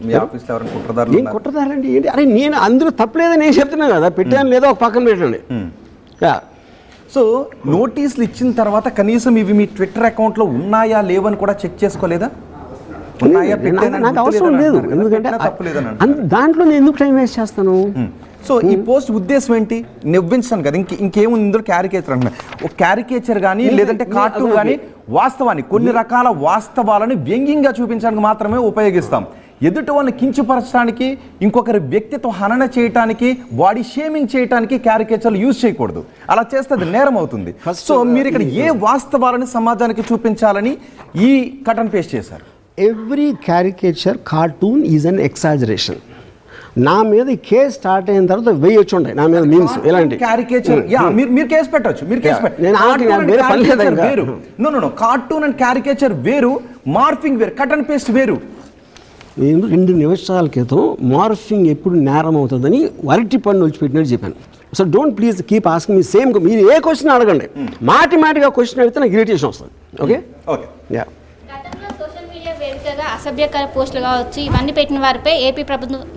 మీ ఆఫీస్లో ఎవరైనా కుట్రదారులు? ఏం కుట్రదారండి ఏంటి? అరే నేను అందులో తప్పలేదని నేను చెప్తున్నా కదా, పెట్టాను లేదో ఒక పక్కన పెట్టండి. సో నోటీసులు ఇచ్చిన తర్వాత కనీసం ఇవి మీ ట్విట్టర్ అకౌంట్లో ఉన్నాయా లేవని కూడా చెక్ చేసుకోలేదా? నాకు అవసరం లేదు, ఎందుకంటే దాంట్లో నేను ఎందుకు టైం వేస్ట్ చేస్తాను? సో ఈ పోస్ట్ ఉద్దేశం ఏంటి? నవ్వించాను కదా, ఇంకేముంది ఇందులో? క్యారికేచర్ అంటున్నాను. ఒక క్యారికేచర్ కానీ లేదంటే కార్టూన్ కానీ వాస్తవాన్ని కొన్ని రకాల వాస్తవాలను వ్యంగ్యంగా చూపించడానికి మాత్రమే ఉపయోగిస్తాం. ఎదుటి వాళ్ళని కించపరచడానికి, ఇంకొకరి వ్యక్తిత్వ హనన చేయడానికి, బాడీ షేమింగ్ చేయడానికి క్యారికేచర్లు యూజ్ చేయకూడదు. అలా చేస్తే అది నేరం అవుతుంది. సో మీరు ఇక్కడ ఏ వాస్తవాలను సమాజానికి చూపించాలని ఈ కట్ అండ్ పేస్ట్ చేశారు? Every caricature cartoon is an ఎక్సాజరేషన్. నా మీద కేసు స్టార్ట్ అయిన తర్వాత వేయొచ్చు ఉంటాయి నా మీద మీమ్స్ ఇలాంటి క్యారికేచర్. మీరు కేసు పెట్టొచ్చు, మీరు కేసు వేరు. నో కార్టూన్ అండ్ క్యారికేచర్ వేరు, మార్ఫింగ్ వేరు, కట్ అండ్ పేస్ట్ వేరు. నేను 2 నిమిషాల క్రితం మార్ఫింగ్ ఎప్పుడు నేరం అవుతుందని అరటి పన్ను వచ్చిపెట్టినట్టు చెప్పాను. So don't please keep asking me same. మీరు ఏ క్వశ్చన్ అడగండి, మాటిమాటిగా క్వశ్చన్ అడిగితే నాకు ఇరిటేషన్ వస్తుంది. Okay okay yeah. Social media వేదికగా అసభ్యకర పోస్టులు కావచ్చు, ఇవన్నీ పెట్టిన వారిపై ఏపీ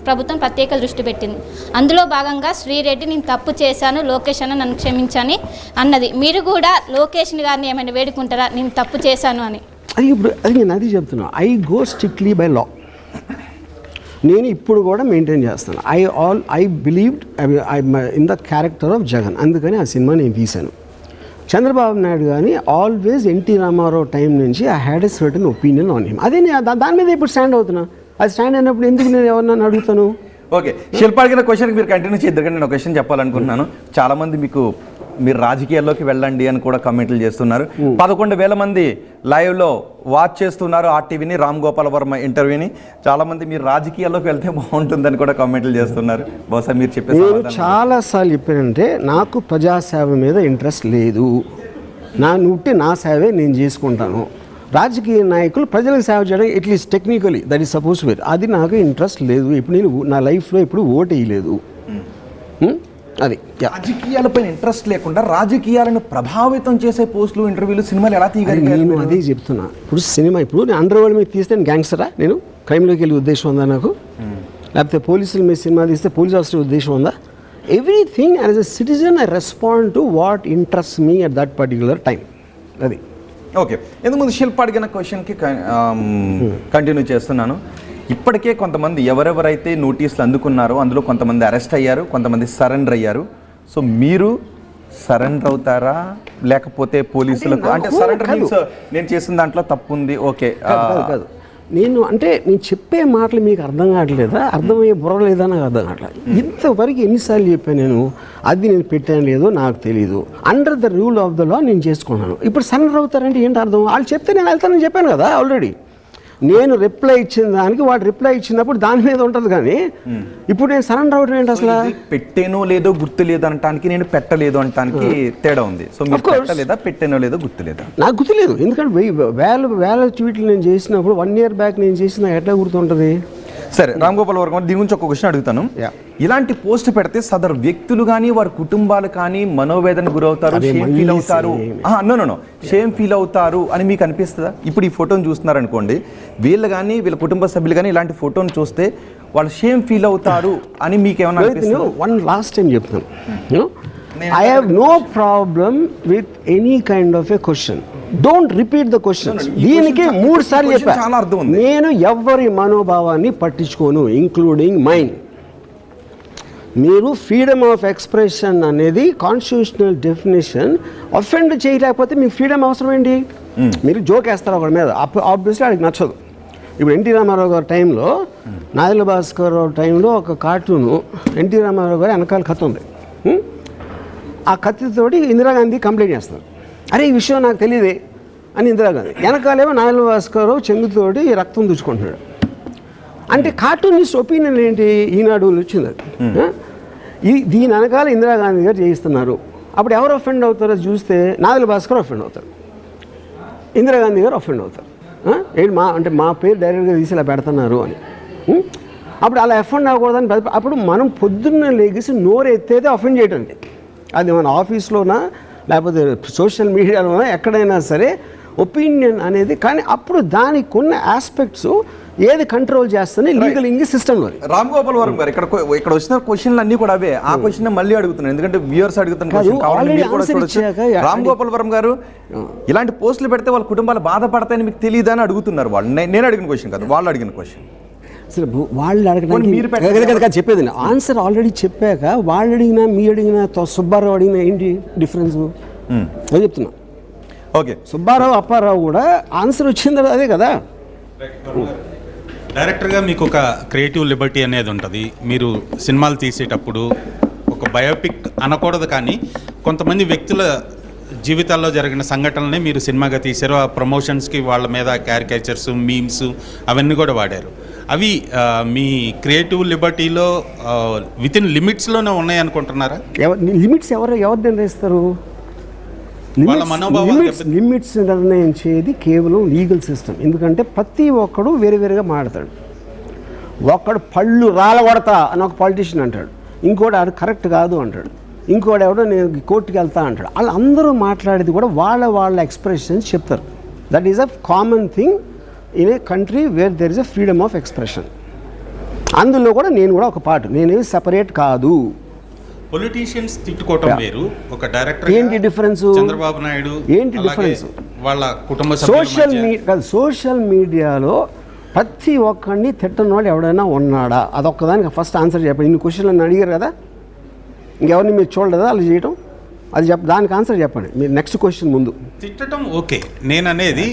ప్రభుత్వం ప్రత్యేక దృష్టి పెట్టింది. అందులో భాగంగా శ్రీరెడ్డి నేను తప్పు చేశాను, లోకేష్ అన్న నన్ను క్షమించని అన్నది. మీరు కూడా లోకేష్ గారిని ఏమైనా వేడుకుంటారా నేను తప్పు చేశాను అని? అది నేను అది చెప్తున్నా, I go strictly by law. నేను ఇప్పుడు కూడా మెయింటైన్ చేస్తాను. I believed in the character of Jagan, అందుకని ఆ సినిమా నేను తీశాను. చంద్రబాబు నాయుడు కానీ ఆల్వేస్ ఎన్టీ రామారావు టైం నుంచి I had a certain opinion on him. అదే నేను దాని మీద ఇప్పుడు స్టాండ్ అవుతున్నా. అది స్టాండ్ అయినప్పుడు ఎందుకు నేను ఎవరినైనా అడుగుతాను? ఓకే, శిల్ప అడిగిన క్వశ్చన్కి మీరు కంటిన్యూ చేద్దరు, కానీ నేను క్వశ్చన్ చెప్పాలనుకుంటున్నాను. చాలామంది మీరు రాజకీయాల్లోకి వెళ్ళండి అని కూడా కమెంట్లు చేస్తున్నారు. 11,000 మంది లైవ్లో వాచ్ చేస్తున్నారు ఆర్టీవీని, రామ్ గోపాల్ వర్మ ఇంటర్వ్యూని. చాలామంది మీరు రాజకీయాల్లోకి వెళ్తే బాగుంటుందని కూడా కమెంట్లు చేస్తున్నారు. బహుశా మీరు చెప్పేసి నేను చాలాసార్లు చెప్పానంటే నాకు ప్రజాసేవ మీద ఇంట్రెస్ట్ లేదు. నా సేవే నేను చేసుకుంటాను. రాజకీయ నాయకులు ప్రజలకు సేవ చేయడం at least technically that is suppose where, అది నాకు ఇంట్రెస్ట్ లేదు. ఇప్పుడు నేను నా లైఫ్లో ఇప్పుడు ఓటు వేయలేదు. అది రాజకీయాలపైన ఇంట్రెస్ట్ లేకుండా రాజకీయాలను ప్రభావితం చేసే పోస్టులు, ఇంటర్వ్యూలు, సినిమాలు ఎలా తీయగలిగారు? నేను అదే చెప్తున్నా. ఇప్పుడు సినిమా నేను అండర్ వరల్డ్ మీద తీస్తే నేను గ్యాంగ్స్టరా? నేను క్రైమ్లోకి వెళ్ళే ఉద్దేశం ఉందా నాకు? లేకపోతే పోలీసుల మీద సినిమా తీస్తే పోలీస్ ఆఫీసర్ ఉద్దేశం ఉందా? Everything as a citizen I respond to what interest me at that particular time. అది ఓకే. ఎందుకు శిల్ప అడిగిన క్వశ్చన్కి కంటిన్యూ చేస్తున్నాను. ఇప్పటికే కొంతమంది ఎవరెవరైతే నోటీసులు అందుకున్నారో అందులో కొంతమంది అరెస్ట్ అయ్యారు, కొంతమంది సరెండర్ అయ్యారు. సో మీరు సరెండర్ అవుతారా లేకపోతే పోలీసులకు? అంటే సరెండర్ మీన్స్ నేను చేసిన దాంట్లో తప్పు ఉంది, ఓకే కాదు. నేను చెప్పే మాటలు మీకు అర్థం కావట్లేదా? అర్థమయ్యే బుర్ర లేదా? నాకు అర్థం కావట్లేదు. ఇంతవరకు ఎన్నిసార్లు చెప్పాను నేను, అది నేను పెట్టాను లేదో నాకు తెలియదు. Under the rule of the law నేను చేసుకున్నాను. ఇప్పుడు సరెండర్ అవుతారంటే ఏంటి అర్థం? వాళ్ళు చెప్తే నేను వెళ్తానని చెప్పాను కదా ఆల్రెడీ. నేను రిప్లై ఇచ్చిన దానికి వాడు రిప్లై ఇచ్చినప్పుడు దాని మీద ఉంటుంది. కానీ ఇప్పుడు నేను సరెండర్ అవడం ఏంటి? అసలు పెట్టేనో లేదో గుర్తు లేదు అనటానికి నేను పెట్టలేదు అనటానికి తేడా ఉంది. సో మీరు పెట్టలేదా, పెట్టేనో లేదో గుర్తు లేదా? నాకు గుర్తులేదు, ఎందుకంటే వేల ట్వీట్లు నేను చేసినప్పుడు 1 year బ్యాక్ నేను చేసిన ఎట్లా గుర్తుంటుంది? సరే, రామ్ గోపాల్ వర్మ దీని గురించి ఒక క్వశ్చన్ అడుగుతాను. ఇలాంటి పోస్ట్ పెడితే సదరు వ్యక్తులు కానీ వారి కుటుంబాలు కానీ మనోవేదన గురవుతారు, షేమ్ ఫీల్ అవుతారు, షేమ్ ఫీల్ అవుతారు అని మీకు అనిపిస్తుందా? ఇప్పుడు ఈ ఫోటోని చూస్తున్నారు అనుకోండి, వీళ్ళు కానీ వీళ్ళ కుటుంబ సభ్యులు కానీ ఇలాంటి ఫోటోని చూస్తే వాళ్ళు షేమ్ ఫీల్ అవుతారు అని మీకు ఏమైనా అనిపిస్తుందా? వన్ లాస్ట్ టైం చెప్తాను, I have no problem with any kind of a question. Don't repeat the questions. దీనికి 3 సార్లు చెప్పా. నేను ఎవరి మనోభావాన్ని పట్టించుకోను, ఇంక్లూడింగ్ మైన్. మీరు ఫ్రీడమ్ ఆఫ్ ఎక్స్ప్రెషన్ అనేది కాన్స్టిట్యూషనల్ డెఫినేషన్. అఫెండ్ చేయలేకపోతే మీకు ఫ్రీడమ్ అవసరం ఏంటి? మీరు జోక్ వేస్తారు ఒకరి మీద, ఆబ్వియస్లీ వాడికి నచ్చదు. ఇప్పుడు ఎన్టీ రామారావు గారి టైంలో, నాదెళ్ల భాస్కర్ రావు టైంలో ఒక కార్టూను ఎన్టీ రామారావు గారు వెనకాల కత్తి ఉంది. ఆ కత్తితోటి ఇందిరాగాంధీ కంప్లైంట్ చేస్తారు, అరే ఈ విషయం నాకు తెలియదే అని ఇందిరాగాంధీ. వెనకాలేమో నాదెళ్ల భాస్కర్ రావు చెంగుతోటి రక్తం దుచ్చుకుంటున్నాడు. అంటే కార్టూనిస్ట్ ఒపీనియన్ ఏంటి? ఈనాడు వచ్చింది అది. దీని వెనకాల ఇందిరాగాంధీ గారు చేయిస్తున్నారు. అప్పుడు ఎవరు అఫెండ్ అవుతారో చూస్తే నాదెళ్ల భాస్కర్ అఫెండ్ అవుతారు, ఇందిరాగాంధీ గారు అఫెండ్ అవుతారు. ఏంటి మా పేరు డైరెక్ట్గా తీసి ఇలా పెడుతున్నారు అని. అప్పుడు అలా అఫెండ్ అవ్వకూడదని అప్పుడు మనం పొద్దున్న లేగేసి నోరు ఎత్తేదే అఫెండ్ చేయడానికి. అది మన ఆఫీస్లోనా లేకపోతే సోషల్ మీడియాలోనా ఎక్కడైనా సరే ఒపీనియన్ అనేది. కానీ అప్పుడు దానికి కొన్ని ఆస్పెక్ట్స్ ఏది కంట్రోల్ చేస్తుంది లీగల్ ఇంగ్లీష్ సిస్టంలో. రామ్ గోపాల్ వర్మ గారు ఇక్కడ వచ్చిన క్వశ్చన్లు అన్ని కూడా అవే. ఆ క్వశ్చన్ మళ్ళీ అడుగుతున్నాను, ఎందుకంటే వ్యూవర్స్ అడుగుతున్నారు. రామ్ గోపాల్ వర్మ గారు ఇలాంటి పోస్టులు పెడితే వాళ్ళ కుటుంబాలు బాధపడతాయని మీకు తెలియదు అని అడుగుతున్నారు వాళ్ళు. నేను అడిగిన క్వశ్చన్ కాదు, వాళ్ళు అడిగిన క్వశ్చన్. అసలు వాళ్ళు అడగడానికి చెప్పేది ఆన్సర్ ఆల్రెడీ చెప్పాక వాళ్ళు అడిగినా మీ అడిగినా సుబ్బారావు అడిగినా ఏంటి డిఫరెన్స్ అది చెప్తున్నా. ఓకే, సుబ్బారావు అప్పారావు కూడా ఆన్సర్ వచ్చింది అదే కదా. డైరెక్టర్గా మీకు ఒక క్రియేటివ్ లిబర్టీ అనేది ఉంటుంది. మీరు సినిమాలు తీసేటప్పుడు ఒక బయోపిక్ అనకూడదు, కానీ కొంతమంది వ్యక్తుల జీవితాల్లో జరిగిన సంఘటనలనే మీరు సినిమాగా తీశారు. ఆ ప్రమోషన్స్కి వాళ్ళ మీద క్యారికేచర్స్, మీమ్స్ అవన్నీ కూడా వాడారు. అవి మీ క్రియేటివ్ లిబర్టీలో విత్ ఇన్ లిమిట్స్లోనే ఉన్నాయి అనుకుంటున్నారా? లిమిట్స్ ఎవరు నిర్ణయిస్తారు? లిమిట్స్ నిర్ణయించేది కేవలం లీగల్ సిస్టమ్. ఎందుకంటే ప్రతి ఒక్కడు వేరువేరుగా మాట్లాడతాడు. ఒక్కడు పళ్ళు రాలగొడతా అని ఒక పాలిటీషియన్ అంటాడు, ఇంకోటి అది కరెక్ట్ కాదు అంటాడు, ఇంకోటి ఎవడో నేను కోర్టుకి వెళ్తా అంటాడు. వాళ్ళు అందరూ మాట్లాడేది కూడా వాళ్ళ ఎక్స్ప్రెషన్స్ చెప్తారు. That is a common thing in a country where there is a freedom of expression. అందులో కూడా నేను కూడా ఒక పార్ట్, నేనేమి సెపరేట్ కాదు. పొలిటీషియన్స్ తిట్టుకోవటం వేరు, ఒక డైరెక్టర్ ఏంటి డిఫరెన్స్? చంద్రబాబు నాయుడు ఏంటి డిఫరెన్స్? వాళ్ళ కుటుంబ సోషల్ మీడియాలో ప్రతి ఒక్కడిని తిట్టని వాడు ఎవడైనా ఉన్నాడా? అదొక్కదానికి ఫస్ట్ ఆన్సర్ చెప్పండి. ఇన్ని క్వశ్చన్లు నన్ను అడిగారు కదా, ఇంకెవరిని మీరు చూడలేదా అలా చేయటం? అది దానికి ఆన్సర్ చెప్పండి మీరు నెక్స్ట్ క్వశ్చన్ ముందు. తిట్టడం ఓకే, నేను అనేది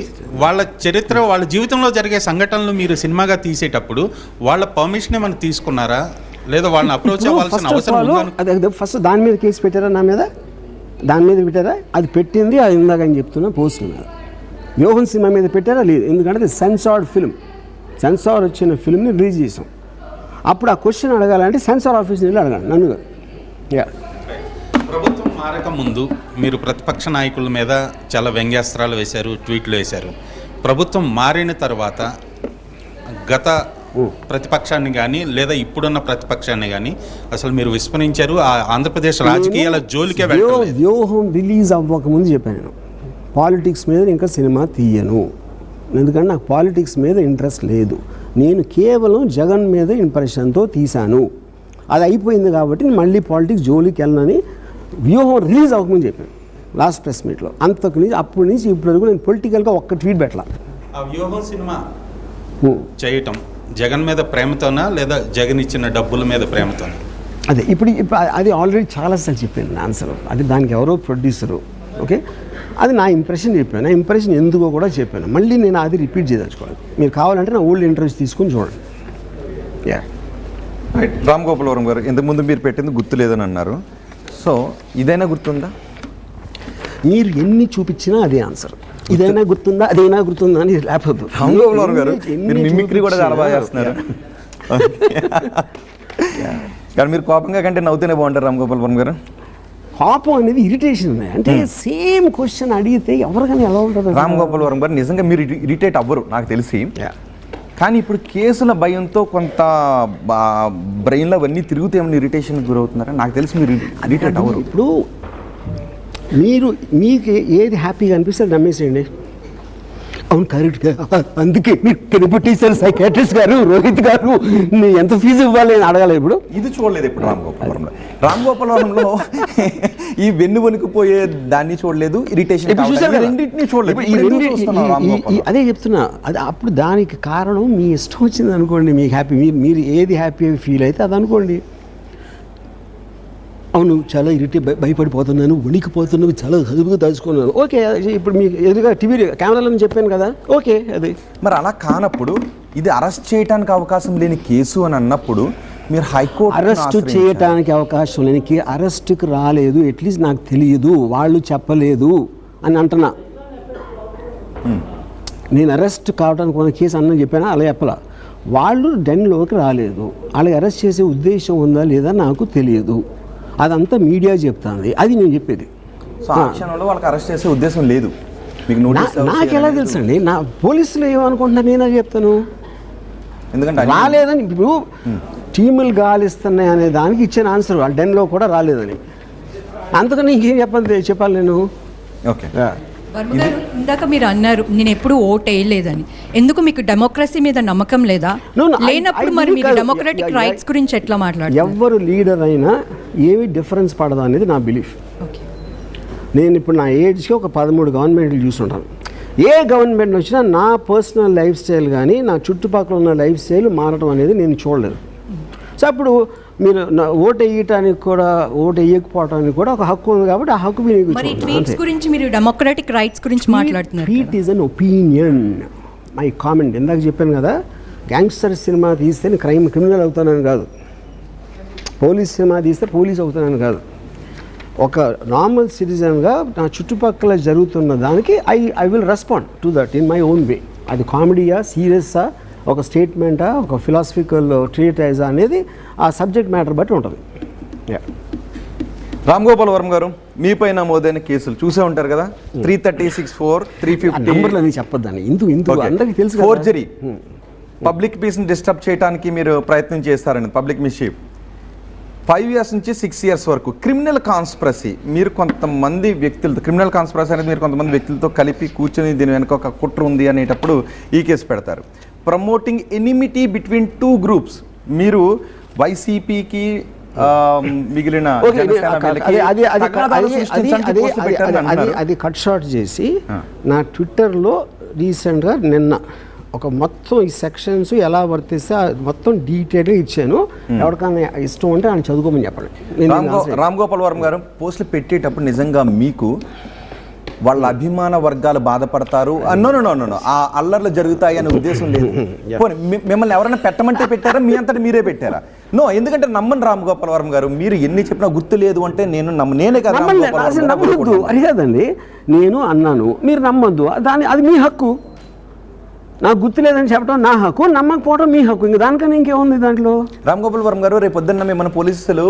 వాళ్ళ చరిత్ర, వాళ్ళ జీవితంలో జరిగే సంఘటనలు మీరు సినిమాగా తీసేటప్పుడు వాళ్ళ పర్మిషన్ ఏమైనా తీసుకున్నారా, లేదా వాళ్ళని అప్రోచ్ అవ్వాల్సిన అవసరం? అదే ఫస్ట్ దాని మీద కేసు పెట్టారా? నా మీద దాని మీద పెట్టారా? అది పెట్టింది అది ఇందాక అని చెప్తున్నా పోస్ట్ మీద. వ్యూహం సినిమా మీద పెట్టారా? లేదు, ఎందుకంటే అది సెన్సార్డ్ ఫిల్మ్. సెన్సార్ వచ్చిన ఫిల్మ్ని రిలీజ్ చేసాం. అప్పుడు ఆ క్వశ్చన్ అడగాలంటే సెన్సార్ ఆఫీస్ వెళ్ళి అడగాలి నన్ను. ప్రభుత్వం మారక ముందు మీరు ప్రతిపక్ష నాయకుల మీద చాలా వ్యంగ్యాస్త్రాలు వేశారు, ట్వీట్లు వేశారు. ప్రభుత్వం మారిన తర్వాత గత ప్రతిపక్షాన్ని కానీ లేదా ఇప్పుడున్న ప్రతిపక్షాన్ని కానీ అసలు మీరు విస్మరించారు. ఆ ఆంధ్రప్రదేశ్ రాజకీయాల జోలికే వెళ్ళలేదు. వ్యూహం రిలీజ్ అవ్వకముందు చెప్పాను నేను పాలిటిక్స్ మీద ఇంకా సినిమా తీయను, ఎందుకంటే నాకు పాలిటిక్స్ మీద ఇంట్రెస్ట్ లేదు. నేను కేవలం జగన్ మీద ఇంప్రెషన్తో తీశాను. అది అయిపోయింది కాబట్టి నేను మళ్ళీ పాలిటిక్స్ జోలికి వెళ్ళనని వ్యూహం రిలీజ్ అవ్వకముందు చెప్పాను లాస్ట్ ప్రెస్ మీట్లో. అంతకు నుంచి అప్పటి నుంచి ఇప్పటి వరకు నేను పొలిటికల్గా ఒక్క ట్వీట్ పెట్టాల. ఆ వ్యూహం సినిమా చేయటం జగన్ మీద ప్రేమతోనా లేదా జగన్ ఇచ్చిన డబ్బుల మీద ప్రేమతోనా? అదే ఇప్పుడు అది ఆల్రెడీ చాలాసార్లు చెప్పాను ఆన్సర్. అది దానికి ఎవరో ప్రొడ్యూసరు, ఓకే, అది నా ఇంప్రెషన్ చెప్పాను. నా ఇంప్రెషన్ ఎందుకో కూడా చెప్పాను. మళ్ళీ నేను అది రిపీట్ చేయదలుచుకోవాలి. మీరు కావాలంటే నా ఓల్డ్ ఇంటర్వ్యూస్ తీసుకుని చూడండి. Ya right. రామ్ గోపాల్ వర్మ గారు, ఇంతకుముందు మీరు పెట్టింది గుర్తులేదని అన్నారు. సో ఇదైనా గుర్తుందా? మీరు ఎన్ని చూపించినా అదే ఆన్సర్. ఇదైనా గుర్తుందా, అదైనా గుర్తుందా అని లేకపోతే. రామ్ గోపాల్ వర్మ గారు మీరు మిమిక్రీ కూడా చాలా బాగా చేస్తున్నారు. కానీ మీరు కోపంగా కంటే నవ్వుతూనే బాగుంటారు రామ్ గోపాల్ వర్మ గారు. కోపం అనేది ఇరిటేషన్ ఉన్నాయి. అంటే సేమ్ క్వశ్చన్ అడిగితే ఎవరికైనా ఎలా ఉంటుంది? రామ్ గోపాల్ వర్మ గారు నిజంగా మీరు ఇరిటేట్ అవ్వరు నాకు తెలిసి. కానీ ఇప్పుడు కేసుల భయంతో కొంత బ్రెయిన్లో అవన్నీ తిరుగుతే ఏమైనా ఇరిటేషన్కి గురవుతున్నారా? నాకు తెలిసి మీరు ఇరిటేట్ అవ్వరు. ఇప్పుడు మీకు ఏది హ్యాపీగా అనిపిస్తే నమ్మేసేయండి. అవును కరెక్ట్గా, అందుకే మీరు కనిపెట్టేశారు సైకాట్రిస్ట్ గారు, రోహిత్ గారు, ఎంత ఫీజు ఇవ్వాలి అని అడగాలి. ఇప్పుడు ఇది చూడలేదు ఇప్పుడు రామ్ గోపాల్ వర్మలో. రామ్ గోపాల్ వర్మలో ఈ వెన్ను వణికిపోయే దాన్ని చూడలేదు, ఇరిటేషన్ రెండింటినీ చూడలేదు. అదే చెప్తున్నా. అది అప్పుడు దానికి కారణం మీ ఇష్టం వచ్చింది అనుకోండి, మీకు హ్యాపీ, మీరు ఏది హ్యాపీ ఫీల్ అయితే అది అనుకోండి. అవును చాలా భయపడిపోతున్నాను, వణికిపోతున్నాను, చాలా చదువుగా దాచుకున్నాను. ఓకే, ఇప్పుడు మీకు ఎదురుగా టీవీ కెమెరాలో చెప్పాను కదా, ఓకే. అది మరి అలా కానప్పుడు ఇది అరెస్ట్ చేయడానికి అవకాశం లేని కేసు అని అన్నప్పుడు మీరు హైకోర్టు అరెస్ట్ చేయడానికి అవకాశం లేని అరెస్ట్కి రాలేదు, అట్లీస్ట్ నాకు తెలియదు, వాళ్ళు చెప్పలేదు అని అంటున్నా. నేను అరెస్ట్ కావడానికి ఉన్న కేసు అన్న చెప్పానా, అలా చెప్పలా. వాళ్ళు డెన్లోకి రాలేదు, వాళ్ళకి అరెస్ట్ చేసే ఉద్దేశం ఉందా లేదా నాకు తెలియదు, అదంతా మీడియా చెప్తుంది, అది నేను చెప్పేది. సో ఆ క్షణంలో వాళ్ళకి అరెస్ట్ చేసే ఉద్దేశం లేదు, మీకు నోటీస్ నాకు ఎలా తెలుసు అండి? నా పోలీసులు ఏమనుకుంటున్నారు, నేను అది చెప్తాను. ఎందుకంటే రాలేదని ఇప్పుడు టీములు గాలిస్తున్నాయి అనే దానికి ఇచ్చిన ఆన్సర్ వాళ్ళు డెన్లో కూడా రాలేదని. అంతకని ఇంకేం చెప్పాలి నేను. ఓకే, వర్మ గారు, ఇందాక మీరు అన్నారు నేను ఎప్పుడు ఓట్ వేయలేదని. ఎందుకు మీకు డెమోక్రసీ మీద నమ్మకం లేదా? లేనప్పుడు మరి మీరు డెమోక్రటిక్ రైట్స్ గురించి ఎట్లా మాట్లాడారు? ఎవరు లీడర్ అయినా ఏమి డిఫరెన్స్ పడదు అనేది నా బిలీఫ్. ఓకే, నేను ఇప్పుడు నా ఏజ్కి ఒక 13 గవర్నమెంట్లు చూస్తుంటాను. ఏ గవర్నమెంట్ వచ్చినా నా పర్సనల్ లైఫ్ స్టైల్ కానీ నా చుట్టుపక్కల ఉన్న లైఫ్ స్టైల్ మారడం అనేది నేను చూడలేదు. సో అప్పుడు మీరు ఓటు వేయటానికి కూడా, ఓటు వేయకపోవడానికి కూడా ఒక హక్కు ఉంది కాబట్టి ఆ హక్కు మరి ట్వీట్స్ గురించి మీరు డెమోక్రటిక్ రైట్స్ గురించి మాట్లాడుతున్నారు. Tweet is an opinion, my comment. ఇందాక చెప్పాను కదా, గ్యాంగ్స్టర్ సినిమా తీస్తే క్రిమినల్ అవుతానని కాదు, పోలీస్ సినిమా తీస్తే పోలీస్ అవుతానని కాదు. ఒక నార్మల్ సిటిజన్గా నా చుట్టుపక్కల జరుగుతున్న దానికి I will respond to that in my own way. అది కామెడీయా, సీరియస్సా, ఒక స్టేట్మెంటా, ఒక ఫిలాసఫికల్ ట్రీటైజా అనేది ఆ సబ్జెక్ట్ మ్యాటర్ బట్టి ఉంటుంది. రామ్ గోపాల్ వర్మ గారు, మీపై నమోదైన కేసులు చూసే ఉంటారు కదా, 330-64, 350 నెంబర్లు అని చెప్పొద్దని ఇందుకు అందరికీ తెలుసు. ఫోర్జరీ, పబ్లిక్ పీస్ని డిస్టర్బ్ చేయడానికి మీరు ప్రయత్నం చేస్తారండి, పబ్లిక్ మిస్షీఫ్. 5 years నుంచి 6 years వరకు క్రిమినల్ కాన్స్పిరసీ, మీరు కొంతమంది వ్యక్తులతో, క్రిమినల్ కాన్స్పిరసీ అనేది మీరు కొంతమంది వ్యక్తులతో కలిపి కూర్చొని దీని వెనక ఒక కుట్ర ఉంది అనేటప్పుడు ఈ కేసు పెడతారు. ప్రమోటింగ్ ఎనిమిటీ బిట్వీన్ 2 groups, మీరు వైసీపీకి మిగిలిన అది కట్ షార్ట్ చేసి నా ట్విట్టర్లో రీసెంట్గా నిన్న ఒక మొత్తం ఈ సెక్షన్స్ ఎలా వర్తిస్తే మొత్తం డీటెయిల్గా ఇచ్చాను. ఎవరికైనా ఇష్టం ఉంటే ఆయన చదువుకోమని చెప్పండి. రామ్ గోపాల్ వర్మ గారు, పోస్టులు పెట్టేటప్పుడు నిజంగా మీకు వాళ్ళ అభిమాన వర్గాలు బాధపడతారు, నో ఆ అల్లర్లు జరుగుతాయి అనే ఉద్దేశం లేదు. మిమ్మల్ని ఎవరైనా పెట్టమంటే పెట్టారా, మీ అంతటా మీరే పెట్టారా? నో, ఎందుకంటే నమ్మని రామ్ గోపాల్ వర్మ గారు, మీరు ఎన్ని చెప్పినా గుర్తు లేదు అంటే నేనే కదా నమ్మొద్దు. అది కాదండి, నేను అన్నాను, మీరు నమ్మొద్దు, అది మీ హక్కు. నాకు గుర్తు లేదని చెప్పడం నా హక్కు, నమ్మకపోవడం మీ హక్కు. ఇంక దానికన్నా ఇంకేముంది దాంట్లో? రామ్ గోపాల్ వర్మ గారు, రేపు పొద్దున్న మన పోలీసులు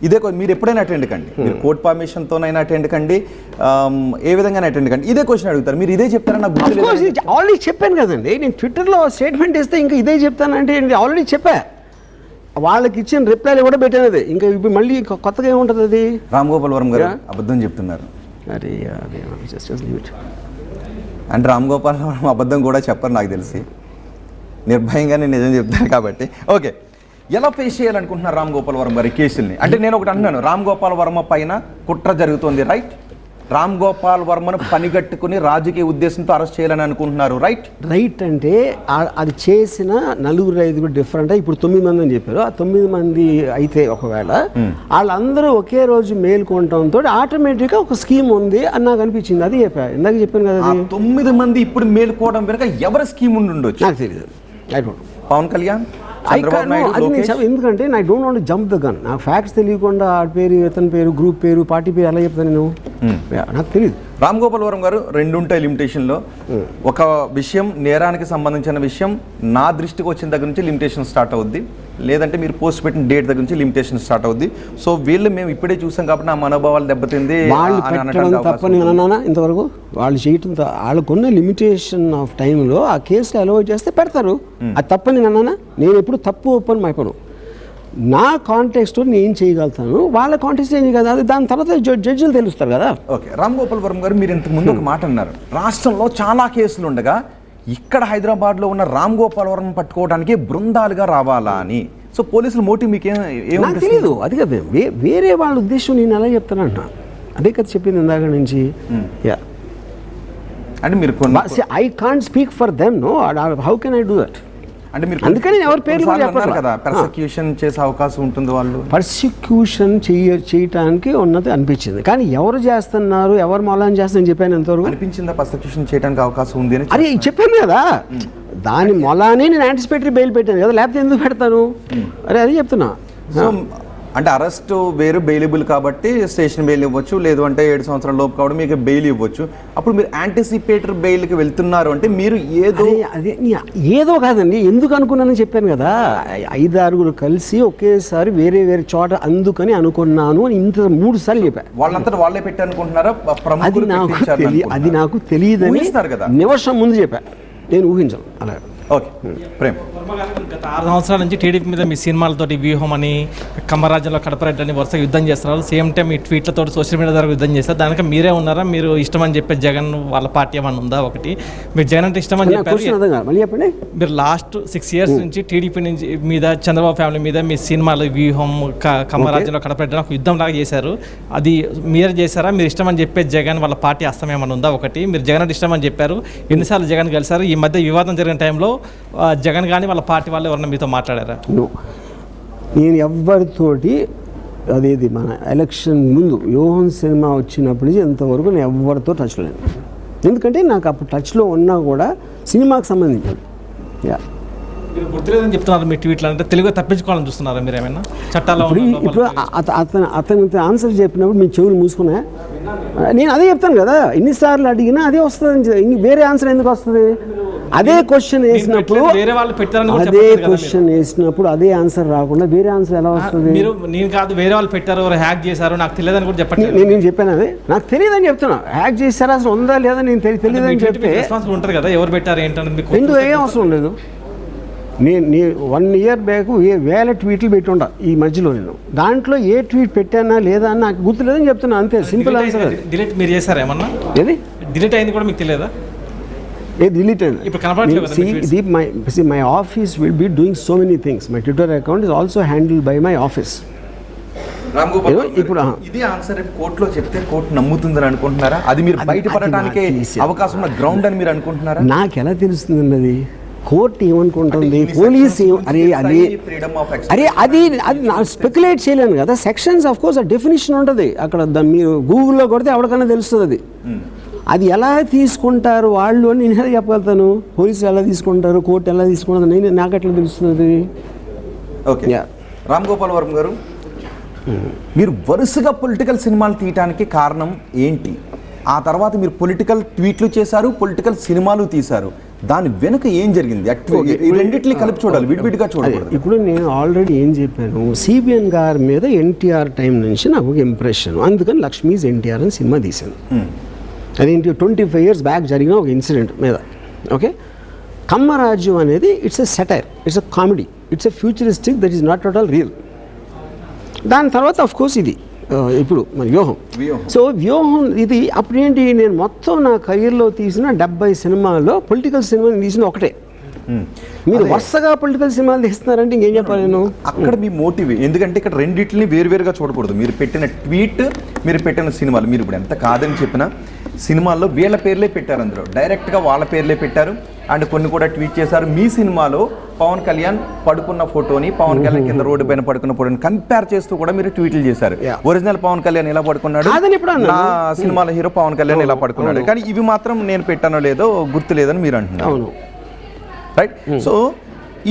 ఇదే, మీరు ఎప్పుడైనా అటెండ్ కండి, మీరు కోర్ట్ పర్మిషన్తోనైనా అటెండ్ కండి, ఏ విధంగా అటెండ్ కండి, ఇదే క్వశ్చన్ అడుగుతారు, మీరు ఇదే చెప్తారా? నాకు ఆల్రెడీ చెప్పాను కదండి, నేను ట్విట్టర్లో స్టేట్మెంట్ ఇస్తే ఇంకా ఇదే చెప్తానంటే ఆల్రెడీ చెప్పా. వాళ్ళకి ఇచ్చిన రిప్లైలు కూడా పెట్టాను. అది ఇంకా ఇప్పుడు మళ్ళీ కొత్తగా ఏముంటుంది? అది రామ్ గోపాల్ వర్మ గారు అబద్ధం చెప్తున్నారు. అరే అంటే రామ్ గోపాల్ వర్మ అబద్ధం కూడా చెప్పరు నాకు తెలిసి, నిర్భయంగానే నిజం చెప్తారు కాబట్టి. ఓకే, ఎలా ఫేస్ చేయాలనుకుంటున్నారు రామ్ గోపాల్ వర్మ గారి కేసుల్ని? అంటే నేను ఒకటి అంటున్నాను, రామ్ గోపాల్ వర్మ పైన కుట్ర జరుగుతుంది, రైట్? రామ్ గోపాల్ వర్మను పనిగట్టుకుని రాజకీయ ఉద్దేశంతో అరెస్ట్ చేయాలని అనుకుంటున్నారు, రైట్? రైట్ అంటే అది చేసిన 4-5 డిఫరెంట్. ఇప్పుడు 9 మంది అని చెప్పారు. ఆ 9 మంది అయితే ఒకవేళ వాళ్ళందరూ ఒకే రోజు మేల్కొనడంతో ఆటోమేటిక్గా ఒక స్కీమ్ ఉంది అని నాకు అనిపించింది. అది ఇందాక చెప్పాను కదా, 9 మంది ఇప్పుడు మేల్కోవడం వెనక ఎవరి స్కీమ్ ఉండి ఉండొచ్చు నాకు తెలియదు. పవన్ కళ్యాణ్, ఎందుకంటే I don't want to jump the gun. నాకు ఫ్యాక్ట్స్ తెలియకుండా ఆ పేరు, ఇతని పేరు, గ్రూప్ పేరు, పార్టీ పేరు ఎలా చెప్తాను నేను? నాకు తెలియదు. రామ్ గోపాల్ వర్మ గారు, 2 ఉంటాయి లిమిటేషన్లో. ఒక విషయం నేరానికి సంబంధించిన విషయం నా దృష్టికి వచ్చిన దగ్గర నుంచి లిమిటేషన్ స్టార్ట్ అవుద్ది, లేదంటే మీరు పోస్ట్ పెట్టిన డేట్ దగ్గర నుంచి లిమిటేషన్ స్టార్ట్ అవుద్ది. సో వీళ్ళు మేము ఇప్పుడే చూసాం కాబట్టి నా మనోభావాలు దెబ్బతింది. తప్పని అన్నా ఇంతవరకు వాళ్ళు చేయటం, వాళ్ళకున్న లిమిటేషన్ ఆఫ్ టైంలో ఆ కేసులు అలౌ చేస్తే పెడతారు. అది తప్పని అన్నానా? నేను ఎప్పుడు తప్పు ఒప్పని మైపను. నా కాంటెక్స్ట్ నేను చేయగలుగుతాను, వాళ్ళ కాంటెక్స్ట్ ఏం కదా, అది దాని తర్వాత జడ్జిలు తెలుస్తారు కదా. ఓకే, రామ్ గోపాల్ వర్మ గారు, మీరు ఇంతకు ముందు ఒక మాట అన్నారు, రాష్ట్రంలో చాలా కేసులు ఉండగా ఇక్కడ హైదరాబాద్లో ఉన్న రామ్ గోపాల్ వర్మ పట్టుకోవడానికి బృందాలుగా రావాలా అని. సో పోలీసుల మోటివ్ మీకు ఏమో తెలియదు. అది కదా వేరే వాళ్ళ ఉద్దేశం, నేను ఎలా చెప్తానంట, అదే కదా చెప్పింది ఇందాక నుంచి. అంటే మీరు I can't speak for them, no, how can I do that? అంటే మీరు అందుకని ఎవరి పేర్లు కూడా కొన్నిసార్లు అన్నారు చెప్పట్లా. కదా పర్సెక్యూషన్ చేసే అవకాశం ఉంటుంది వాళ్ళు. పర్సిక్యూషన్ చేయటానికి ఉన్నది అనిపించింది, కానీ ఎవరు చేస్తున్నారు, ఎవరు మొలాన్ చేస్తారని చెప్పాను ఎంతవరకు అనిపించిందా పర్సెక్యూషన్ చేయడానికి అవకాశం ఉంది అని? అరే చెప్పాను కదా, దాని మొలానే నేను యాంటిసిపేటరీ బెయిల్ పెట్టాను కదా, లేకపోతే ఎందుకు పెడతాను? అరే అది చెప్తున్నా. సో అంటే అరెస్ట్ వేరు, బెయిలబుల్ కాబట్టి స్టేషన్ బెయిల్ ఇవ్వచ్చు, లేదు అంటే 7 సంవత్సరాల లోపు కాబట్టి మీకు బెయిల్ ఇవ్వచ్చు. అప్పుడు మీరు యాంటిసిపేటరీ బెయిల్కి వెళ్తున్నారు అంటే మీరు ఏదో కాదండి, ఎందుకు అనుకున్నానని చెప్పాను కదా, 5-6 కలిసి ఒకేసారి వేరే వేరే చోట అందుకని అనుకున్నాను అని ఇంత 3 సార్లు చెప్పాను. వాళ్ళంతా వాళ్ళే పెట్టారనుకుంటున్నారా? అది నాకు తెలియదని నిమిషం ముందు చెప్పాను, నేను ఊహించాను అలా. ఓకే ప్రేమ్, గత 6 సంవత్సరాల నుంచి టీడీపీ మీద మీ సినిమాలతోటి వ్యూహం అని, కమ్మరాజ్యంలో కడపరెడ్డి అని వరుసగా యుద్ధం చేస్తున్నారు. సేమ్ టైం మీ ట్వీట్లతో సోషల్ మీడియా ద్వారా యుద్ధం చేస్తారు. దానికి మీరే ఉన్నారా? మీరు ఇష్టం అని చెప్పే జగన్ వాళ్ళ పార్టీ ఏమన్నా ఉందా? ఒకటి మీరు జగన్ అంటే ఇష్టం అని చెప్పారు. మీరు లాస్ట్ 6 years నుంచి టీడీపీ నుంచి మీద, చంద్రబాబు ఫ్యామిలీ మీద మీ సినిమాలు వ్యూహం, కమ్మరాజ్యంలో కడపరెడ్డి ఒక యుద్ధం లాగా చేశారు. అది మీరే చేశారా? మీరు ఇష్టం అని చెప్పే జగన్ వాళ్ళ పార్టీ అస్తం ఏమన్నా ఉందా? ఒకటి మీరు జగన్ అంటే ఇష్టం అని చెప్పారు, ఎన్నిసార్లు జగన్ కలిసారు? ఈ మధ్య వివాదం జరిగిన టైంలో జగన్ కానీ వాళ్ళ పార్టీ వాళ్ళు ఎవరన్నా మీతో మాట్లాడారా? నేను ఎవరితోటి అదేది మన ఎలక్షన్ ముందు వ్యూహం సినిమా వచ్చినప్పటి నుంచి ఎంతవరకు నేను ఎవరితో టచ్లో లేను, ఎందుకంటే నాకు అప్పుడు టచ్లో ఉన్నా కూడా సినిమాకి సంబంధించి. మీరు గుర్తులేదని చెప్తున్నారు మీ ట్వీట్లు, అంటే తెలుగు తప్పించుకోవాలని చూస్తున్నారా మీరు ఏమైనా చట్టాలు? ఇప్పుడు అతనికి ఆన్సర్ చెప్పినప్పుడు మీ చెవులు మూసుకున్నా, నేను అదే చెప్తాను కదా, ఎన్నిసార్లు అడిగినా అదే వస్తుంది, వేరే ఆన్సర్ ఎందుకు వస్తుంది? అదే క్వశ్చన్ వేసినప్పుడు అదే ఆన్సర్ రాకుండా వేరే ఆన్సర్ ఎలా వస్తుంది? మీరు నేను కాదు, వేరే వాళ్ళు పెట్టారు, హ్యాక్ చేశారు, నాకు తెలియదని కూడా చెప్పండి. నేను చెప్పాను అదే, నాకు తెలియదని చెప్తున్నా. హ్యాక్ చేశారా అసలు ఉందా లేదా నేను తెలియదని చెప్తే ఉంటుంది కదా, ఎవరు పెట్టారు ఏంటంటే ఎందుకు ఏం అవసరం లేదు. నేను 1 year బ్యాక్ వేల ట్వీట్లు పెట్టుండా ఈ మధ్యలో, నేను దాంట్లో ఏ ట్వీట్ పెట్టానా లేదా అని నాకు గుర్తులేదని చెప్తున్నా, అంతే సింపుల్ ఆన్సర్. డిలీట్ మీరు చేశారా ఏమన్నా? ఏది డిలీట్ అయింది కూడా మీకు తెలియదా? డిలీట్ అయింది. ఇప్పుడు కనపడట్లేదు. My office will be doing so many things. My Twitter account is also handled by my office. ఇప్పుడు ఇది ఆన్సర్ కోర్టులో చెప్తే కోర్టు నమ్ముతుందని అనుకుంటున్నారా? అది మీరు బయటపడటానికి అవకాశం ఉన్న గ్రౌండ్ అని మీరు అనుకుంటున్నారా? నాకు ఎలా తెలుస్తుంది అది? కోర్టు ఏమనుకుంటుంది, పోలీస్ అరే అది స్పెక్యులేట్ చేయలేను కదా. సెక్షన్స్ ఆఫ్ కోర్స్ ఆ డెఫినేషన్ ఉంటుంది అక్కడ, మీరు గూగుల్లో కొడితే ఎవరికైనా తెలుస్తుంది అది. అది ఎలా తీసుకుంటారు వాళ్ళు అని నేను ఎలా చెప్పగలుగుతాను? పోలీసులు ఎలా తీసుకుంటారు, కోర్టు ఎలా తీసుకుంటారు, నాకు ఎట్లా తెలుస్తుంది? ఓకే, రామ్ గోపాల్ వర్మ గారు, మీరు వరుసగా పొలిటికల్ సినిమాలు తీయటానికి కారణం ఏంటి? ఆ తర్వాత మీరు పొలిటికల్ ట్వీట్లు చేశారు, పొలిటికల్ సినిమాలు తీశారు, దాని వెనుక ఏం జరిగింది? రెండింటిని కలిపి చూడాలి, విడివిడిగా చూడాలి. ఇప్పుడు నేను ఆల్రెడీ ఏం చెప్పాను, సిబిఎన్ గారి మీద ఎన్టీఆర్ టైం నుంచి నాకు ఒక ఇంప్రెషన్, అందుకని లక్ష్మీస్ ఎన్టీఆర్ అని సినిమా తీశాను. అదేంటి 25 years బ్యాక్ జరిగిన ఒక ఇన్సిడెంట్ మీద. ఓకే, కమ్మరాజ్యం అనేది it's a satire, it's a comedy, it's a futuristic, that is not at all real. దాని తర్వాత ఆఫ్ కోర్స్ ఇది ఇప్పుడు మన వ్యూహం. సో వ్యూహం ఇది అప్పుడేంటి, నేను మొత్తం నా కెరీర్లో తీసిన 70 సినిమాల్లో పొలిటికల్ సినిమాని తీసిన ఒకటే. మీరు వరుసగా పొలిటికల్ సినిమాలు తీస్తున్నారంటే ఇంకేం చెప్పాలి నేను? అక్కడ మీ మోటివ్, ఎందుకంటే ఇక్కడ రెండింటిని వేరువేరుగా చూడకూడదు. మీరు పెట్టిన ట్వీట్, మీరు పెట్టిన సినిమాలు, మీరు ఇప్పుడు ఎంత కాదని చెప్పినా సినిమాల్లో వీళ్ళ పేర్లే పెట్టారు, అందులో డైరెక్ట్గా వాళ్ళ పేర్లే పెట్టారు. అండ్ కొన్ని కూడా ట్వీట్ చేశారు. మీ సినిమాలో పవన్ కళ్యాణ్ పడుకున్న ఫోటోని, పవన్ కళ్యాణ్ కింద రోడ్డు పైన పడుకున్న ఫోటోని కంపేర్ చేస్తూ కూడా మీరు ట్వీట్లు చేశారు. ఒరిజినల్ పవన్ కళ్యాణ్ ఇలా పడుకున్నాడు, నా సినిమాలో హీరో పవన్ కళ్యాణ్ ఇలా పడుకున్నాడు, కానీ ఇవి మాత్రం నేను పెట్టానో లేదో గుర్తు లేదని మీరు అంటున్నారు, రైట్? సో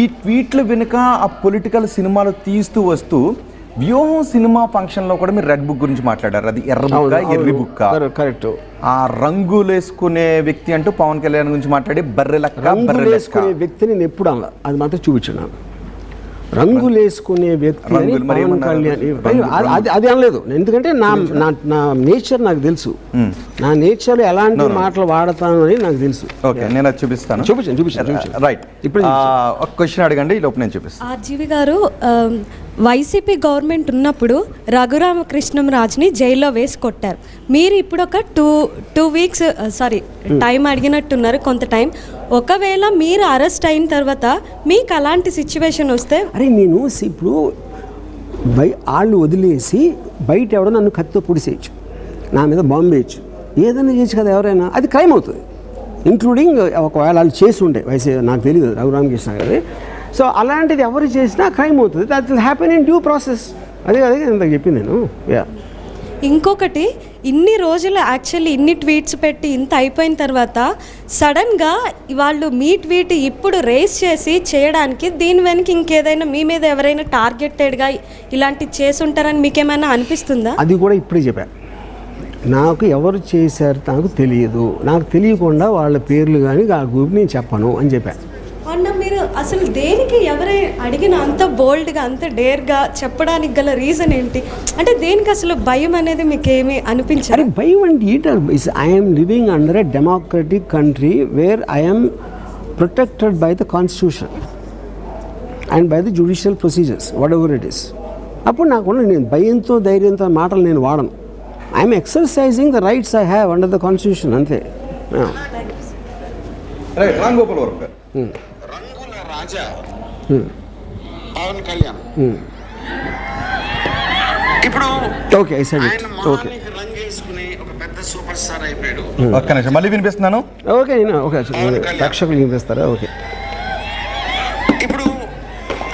ఈ ట్వీట్ల వెనుక ఆ పొలిటికల్ సినిమాలు తీస్తూ వస్తూ వ్యూహం సినిమా ఫంక్షన్లో కూడా మీరు రెడ్ బుక్ గురించి మాట్లాడారు. అది ఎర్ర బుక్క, ఎర్రి బుక్క, కరెక్ట్. ఆ రంగులు వేసుకునే వ్యక్తి అంటూ పవన్ కళ్యాణ్ గురించి మాట్లాడి రంగులు వేసుకునే వ్యక్తిని నేను ఎప్పుడు అలా, అది మాత్రం చూపించాను. రంగులు వేసుకునే వ్యక్తి పవన్ కళ్యాణ్ అది అనలేదు, ఎందుకంటే నా నేచర్ నాకు తెలుసు, నా నేచర్ ఎలాంటి మాటలు వాడతాను అని నాకు తెలుసు. ఓకే, నేను అది చూపిస్తాను. చూపించాను. రైట్, ఇప్పుడు ఒక క్వశ్చన్ అడగండి, ఈ లోపు నేను చూపిస్తాను. ఆర్జీవి గారు, వైసీపీ గవర్నమెంట్ ఉన్నప్పుడు రఘురామకృష్ణంరాజుని జైల్లో వేసి కొట్టారు. మీరు ఇప్పుడు ఒక టూ వీక్స్ టైం అడిగినట్టున్నారు, కొంత టైం. ఒకవేళ మీరు అరెస్ట్ అయిన తర్వాత మీకు అలాంటి సిచ్యువేషన్ వస్తే, అరే నేను ఇప్పుడు వాళ్ళు వదిలేసి బయట ఎవడో నన్ను కత్తితో పొడిసేయచ్చు, నా మీద బాంబు వేయచ్చు, ఏదైనా చేయొచ్చు కదా ఎవరైనా, అది క్రైమ్ అవుతుంది. ఇంక్లూడింగ్ ఒకవేళ వాళ్ళు చేసి ఉంటే నాకు తెలియదు రఘురామకృష్ణ గారి సో అలాంటిది ఎవరు చేసినా క్రైమ్ అవుతుంది. That will happen in due process. అదే ఇంత చెప్పింది నేను. యా, ఇంకొకటి, ఇన్ని రోజులు యాక్చువల్లీ ఇన్ని ట్వీట్స్ పెట్టి ఇంత అయిపోయిన తర్వాత సడన్గా వాళ్ళు మీ ట్వీట్ ఇప్పుడు రేస్ చేసి చేయడానికి దీని వెనక ఇంకేదైనా మీ మీద ఎవరైనా టార్గెటెడ్గా ఇలాంటివి చేసుంటారని మీకేమైనా అనిపిస్తుందా? అది కూడా ఇప్పుడే చెప్పాను. నాకు ఎవరు చేశారు నాకు తెలియదు, నాకు తెలియకుండా వాళ్ళ పేర్లు కానీ ఆ గ్రూప్ నేను చెప్పను అని చెప్పాను. అన్న మీరు అసలు దేనికి ఎవరై అడిగిన అంత బోల్డ్గా అంత డేర్గా చెప్పడానికి గల రీజన్ ఏంటి? అంటే దేనికి అసలు భయం అనేది మీకు ఏమి అనిపించారు? అరే భయం అంటే I'm living under a democratic country where I'm protected by the constitution and by the judicial procedures what ever it is. అప్పుడు నాకు నేను భయంతో ధైర్యంతో మాటలు నేను వాడను. I'm exercising the rights I have under the constitution, అంతే. రామ్ గోపాల్ వర్మ రంగుల రాజా పవన్ కళ్యాణ్ ఇప్పుడు ఓకే ఆయన మొహానికి రంగేసుకుని ఒక పెద్ద సూపర్ స్టార్ అయిపోయాడు. ఒక్క నిమిషం మళ్ళీ వినిపిస్తున్నాను. ఓకే ఓకే ప్రేక్షకులు వినిపిస్తారా? ఓకే. ఇప్పుడు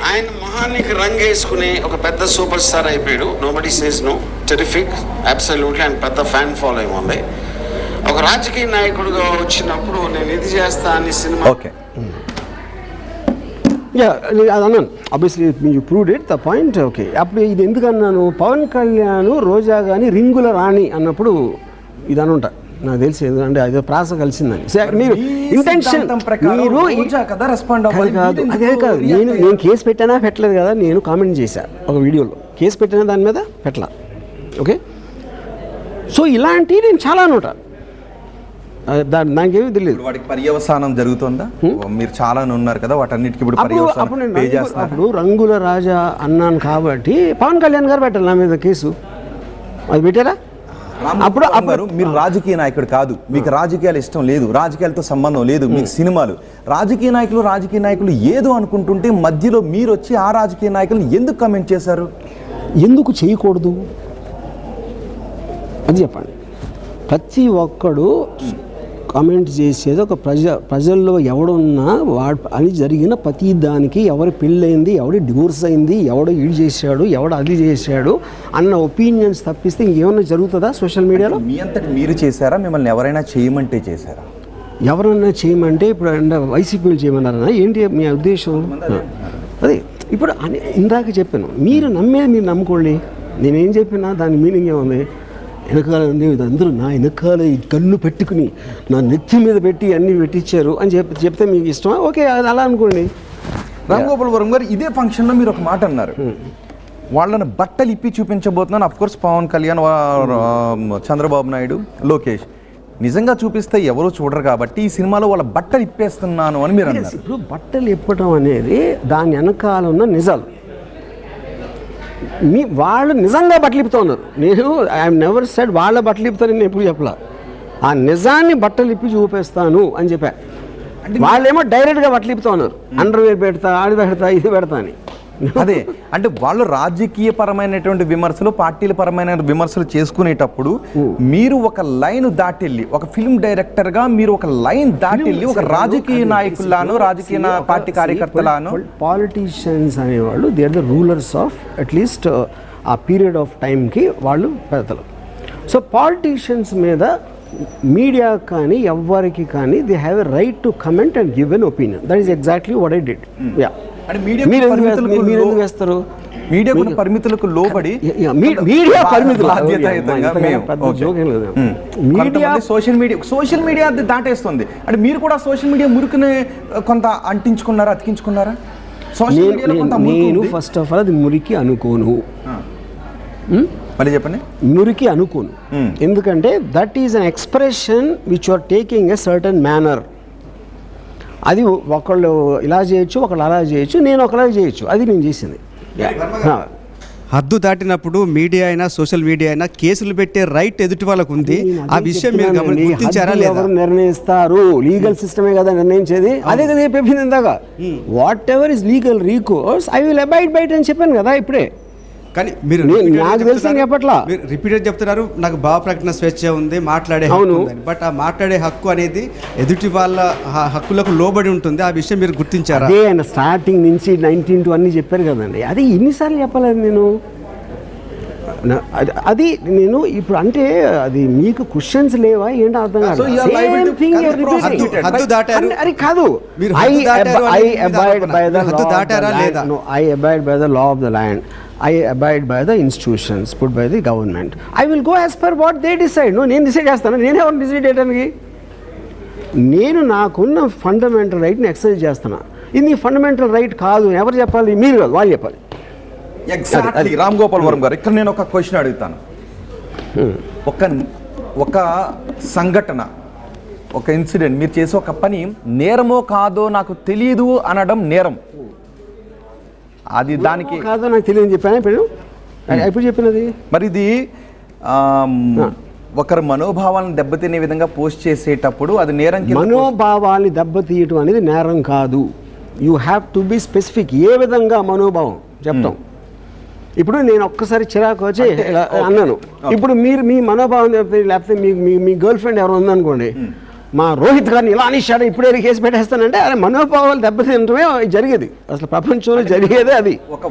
ఆయన మొహానికి రంగేసుకుని ఒక పెద్ద సూపర్ స్టార్ అయిపోయాడు. Nobody says no, terrific, absolutely. ఆయన పెద్ద ఫ్యాన్ ఫాలోయింగ్ ఉంది. ఒక రాజకీయ నాయకుడిగా వచ్చినప్పుడు నేను ఇది చేస్తా అని సినిమా. ఓకే, యా అది అన్నాను. Obviously you proved it the point. Okay, అప్పుడు ఇది ఎందుకన్నాను, పవన్ కళ్యాణ్ రోజా కానీ రింగుల రాణి అన్నప్పుడు ఇది అని ఉంటా నాకు తెలిసి, ఎందుకంటే అదే ప్రాస కలిసిందని. మీరు ఇంటెన్షన్ మీరు కాదు, అదే కాదు. నేను కేసు పెట్టానా పెట్టలేదు కదా, నేను కామెంట్ చేశాను ఒక వీడియోలో. కేసు పెట్టినా దాని మీద పెట్టలా. ఓకే, సో ఇలాంటివి నేను చాలా నోటా, నాకేమీ తెలియదు. వాటికి పర్యవసానం జరుగుతుందా? మీరు చాలా ఉన్నారు కదా, వాటన్నిటికీ ఇప్పుడు అప్పుడు రంగుల రాజా అన్నాను కాబట్టి పవన్ కళ్యాణ్ గారు పెట్టాలి నా మీద కేసు. అది పెట్టారా? అప్పుడు మీరు రాజకీయ నాయకుడు కాదు, మీకు రాజకీయాలు ఇష్టం లేదు, రాజకీయాలతో సంబంధం లేదు, మీకు సినిమాలు. రాజకీయ నాయకులు ఏదో అనుకుంటుంటే మధ్యలో మీరు వచ్చి ఆ రాజకీయ నాయకులను ఎందుకు కమెంట్ చేశారు? ఎందుకు చేయకూడదు అది చెప్పండి. ప్రతి ఒక్కడు కామెంట్ చేసేది ఒక ప్రజల్లో ఎవడున్నా అని జరిగిన ప్రతి దానికి ఎవరి పెళ్ళయింది, ఎవడి డివోర్స్ అయింది, ఎవడో ఈడు చేశాడు, ఎవడో అది చేశాడు అన్న ఒపీనియన్స్ తప్పిస్తే ఇంకేమన్నా జరుగుతుందా సోషల్ మీడియాలో? మీ అంతటి మీరు చేశారా, మిమ్మల్ని ఎవరైనా చేయమంటే చేశారా? ఎవరన్నా చేయమంటే ఇప్పుడు వైసీపీలు చేయమన్నారన్నా ఏంటి మీ ఉద్దేశం? అదే ఇప్పుడు ఇందాక చెప్పాను, మీరు నమ్మేది మీరు నమ్ముకోండి. నేనేం చెప్పినా దాని మీనింగ్ ఏముంది? వెనకాల అందరూ నా వెనకాల కన్ను పెట్టుకుని నా నెత్తి మీద పెట్టి అన్నీ పెట్టించారు అని చెప్తే మీకు ఇష్టమా? ఓకే, అది అలా అనుకోండి. రామ్ గోపాల్ వర్మ గారు ఇదే ఫంక్షన్లో మీరు ఒక మాట అన్నారు, వాళ్ళని బట్టలు ఇప్పి చూపించబోతున్నాను. అఫ్కోర్స్ పవన్ కళ్యాణ్, చంద్రబాబు నాయుడు, లోకేష్ నిజంగా చూపిస్తే ఎవరో చూడరు కాబట్టి ఈ సినిమాలో వాళ్ళ బట్టలు ఇప్పేస్తున్నాను అని మీరు అన్నారు. ఇప్పుడు బట్టలు ఇప్పడం అనేది దాని వెనకాల ఉన్న నిజాలు. వాళ్ళు నిజంగా బట్టలు ఇప్పుతూ ఉన్నారు. నేను ఐఎమ్ నెవర్ సెడ్ వాళ్ళ బట్టలు ఇప్పుతానని నేను ఎప్పుడు చెప్పలా. ఆ నిజాన్ని బట్టలు ఇప్పి చూపిస్తాను అని చెప్పా. వాళ్ళేమో డైరెక్ట్గా బట్టలు ఇప్పుతూ ఉన్నారు, అండర్వేర్ పెడతా, అది పెడతా, ఇది పెడతా అని. అదే అంటే వాళ్ళు రాజకీయ పరమైనటువంటి విమర్శలు, పార్టీల పరమైన విమర్శలు చేసుకునేటప్పుడు మీరు ఒక లైన్ దాటెళ్ళి, ఒక ఫిల్మ్ డైరెక్టర్ గా మీరు ఒక లైన్ దాటెళ్ళి ఒక రాజకీయ నాయకులను, రాజకీయ పార్టీ కార్యకర్తలను, పాలిటీషియన్స్ అనేవాళ్ళు they are the rulers of at least ఆ పీరియడ్ ఆఫ్ టైంకి వాళ్ళు పెద్దలు. సో పాలిటీషియన్స్ మీద మీడియా కానీ ఎవ్వరికి కానీ they have a right to comment and give an opinion. That is exactly what I did. Yeah, media పరిమితులకు లోబడి సోషల్ మీడియా దాటేస్తుంది. అంటే మీరు కూడా సోషల్ మీడియా మురికిని కొంత అంటించుకున్నారా, అతికించుకున్నారా? నేను ఫస్ట్ ఆఫ్ ఆల్ అది మురికి అనుకోను. మళ్ళీ చెప్పండి. మురికి అనుకోను, ఎందుకంటే that is an expression which you are taking a certain manner. అది ఒకళ్ళు ఇలా చేయొచ్చు, ఒకళ్ళు అలా చేయొచ్చు, నేను ఒకలా చేయొచ్చు. అది నేను చేసింది. హద్దు దాటినప్పుడు మీడియా అయినా సోషల్ మీడియా అయినా కేసులు పెట్టే రైట్ ఎదుటి వాళ్ళకు ఉంది. ఆ విషయం మీరు గుర్తించారా లేదా? ఎవరు నిర్ణయిస్తారు? లీగల్ సిస్టమే కదా నిర్ణయించేది. అదే కదా చెప్పింది ఇందాక, what ever is legal recourse I will abide by it అని చెప్పాను కదా ఇప్పుడే. కానీ మీరు నాకు తెలిసిన చెప్పట్లా రిపీటెడ్ చెప్తున్నారు నాకు భావ ప్రకటన స్వేచ్ఛ ఉంది, మాట్లాడే హక్కు ఉందని. బట్ ఆ మాట్లాడే హక్కు అనేది ఎదుటి వాళ్ళ హక్కులకు లోబడి ఉంటుంది. ఆ విషయం మీరు గుర్తించారా? అదే ఆయన స్టార్టింగ్ నుంచి 19 అన్నీ చెప్పారు కదండి. అది ఎన్నిసార్లు చెప్పలేదు నేను? అది నేను ఇప్పుడు అంటే అది మీకు క్వశ్చన్స్ లేవా ఏంటో అర్థం కాదు. అది కాదు, I abide by the law of the land, I abide by the institutions put by the government. I will go as per what they decide. No, నేను డిసైడ్ చేస్తాను. నేను ఎవరు డిసైడ్ చేయడానికి? నేను నాకున్న ఫండమెంటల్ రైట్ని ఎక్సర్సైజ్ చేస్తున్నా. ఇది ఫండమెంటల్ రైట్ కాదు. ఎవరు చెప్పాలి? మీరు కాదు, వాళ్ళు చెప్పాలి. ఎగ్జాక్ట్లీ. రామ్ గోపాల్ వర్మ గారు, ఇక్కడ నేను ఒక క్వశ్చన్ అడుగుతాను. ఒక సంఘటన, ఒక ఇన్సిడెంట్, మీరు చేసే ఒక పని నేరమో కాదో నాకు తెలియదు అనడం నేరం. అది దానికి కాదో నాకు తెలియదు చెప్పాను ఇప్పుడు చెప్పినది. మరి ఇది ఒకరి మనోభావాలను దెబ్బతినే విధంగా పోస్ట్ చేసేటప్పుడు అది నేరం. మనోభావాన్ని దెబ్బతీయటం అనేది నేరం కాదు. You have to be specific. ఏ విధంగా మనోభావం చెప్తాం? ఇప్పుడు నేను ఒక్కసారి చిరాకు వచ్చి అన్నాను, ఇప్పుడు మీరు మీ మనోభావం లేకపోతే మీ గర్ల్ ఫ్రెండ్ ఎవరు ఉందనుకోండి, మా రోహిత్ గారిని ఇలా అనేసాడు ఇప్పుడే కేసు పెట్టేస్తానంటే అదే మనోభావాలు దెబ్బతింటమే జరిగేది. అసలు ప్రపంచంలో జరిగేదే అది. ఒక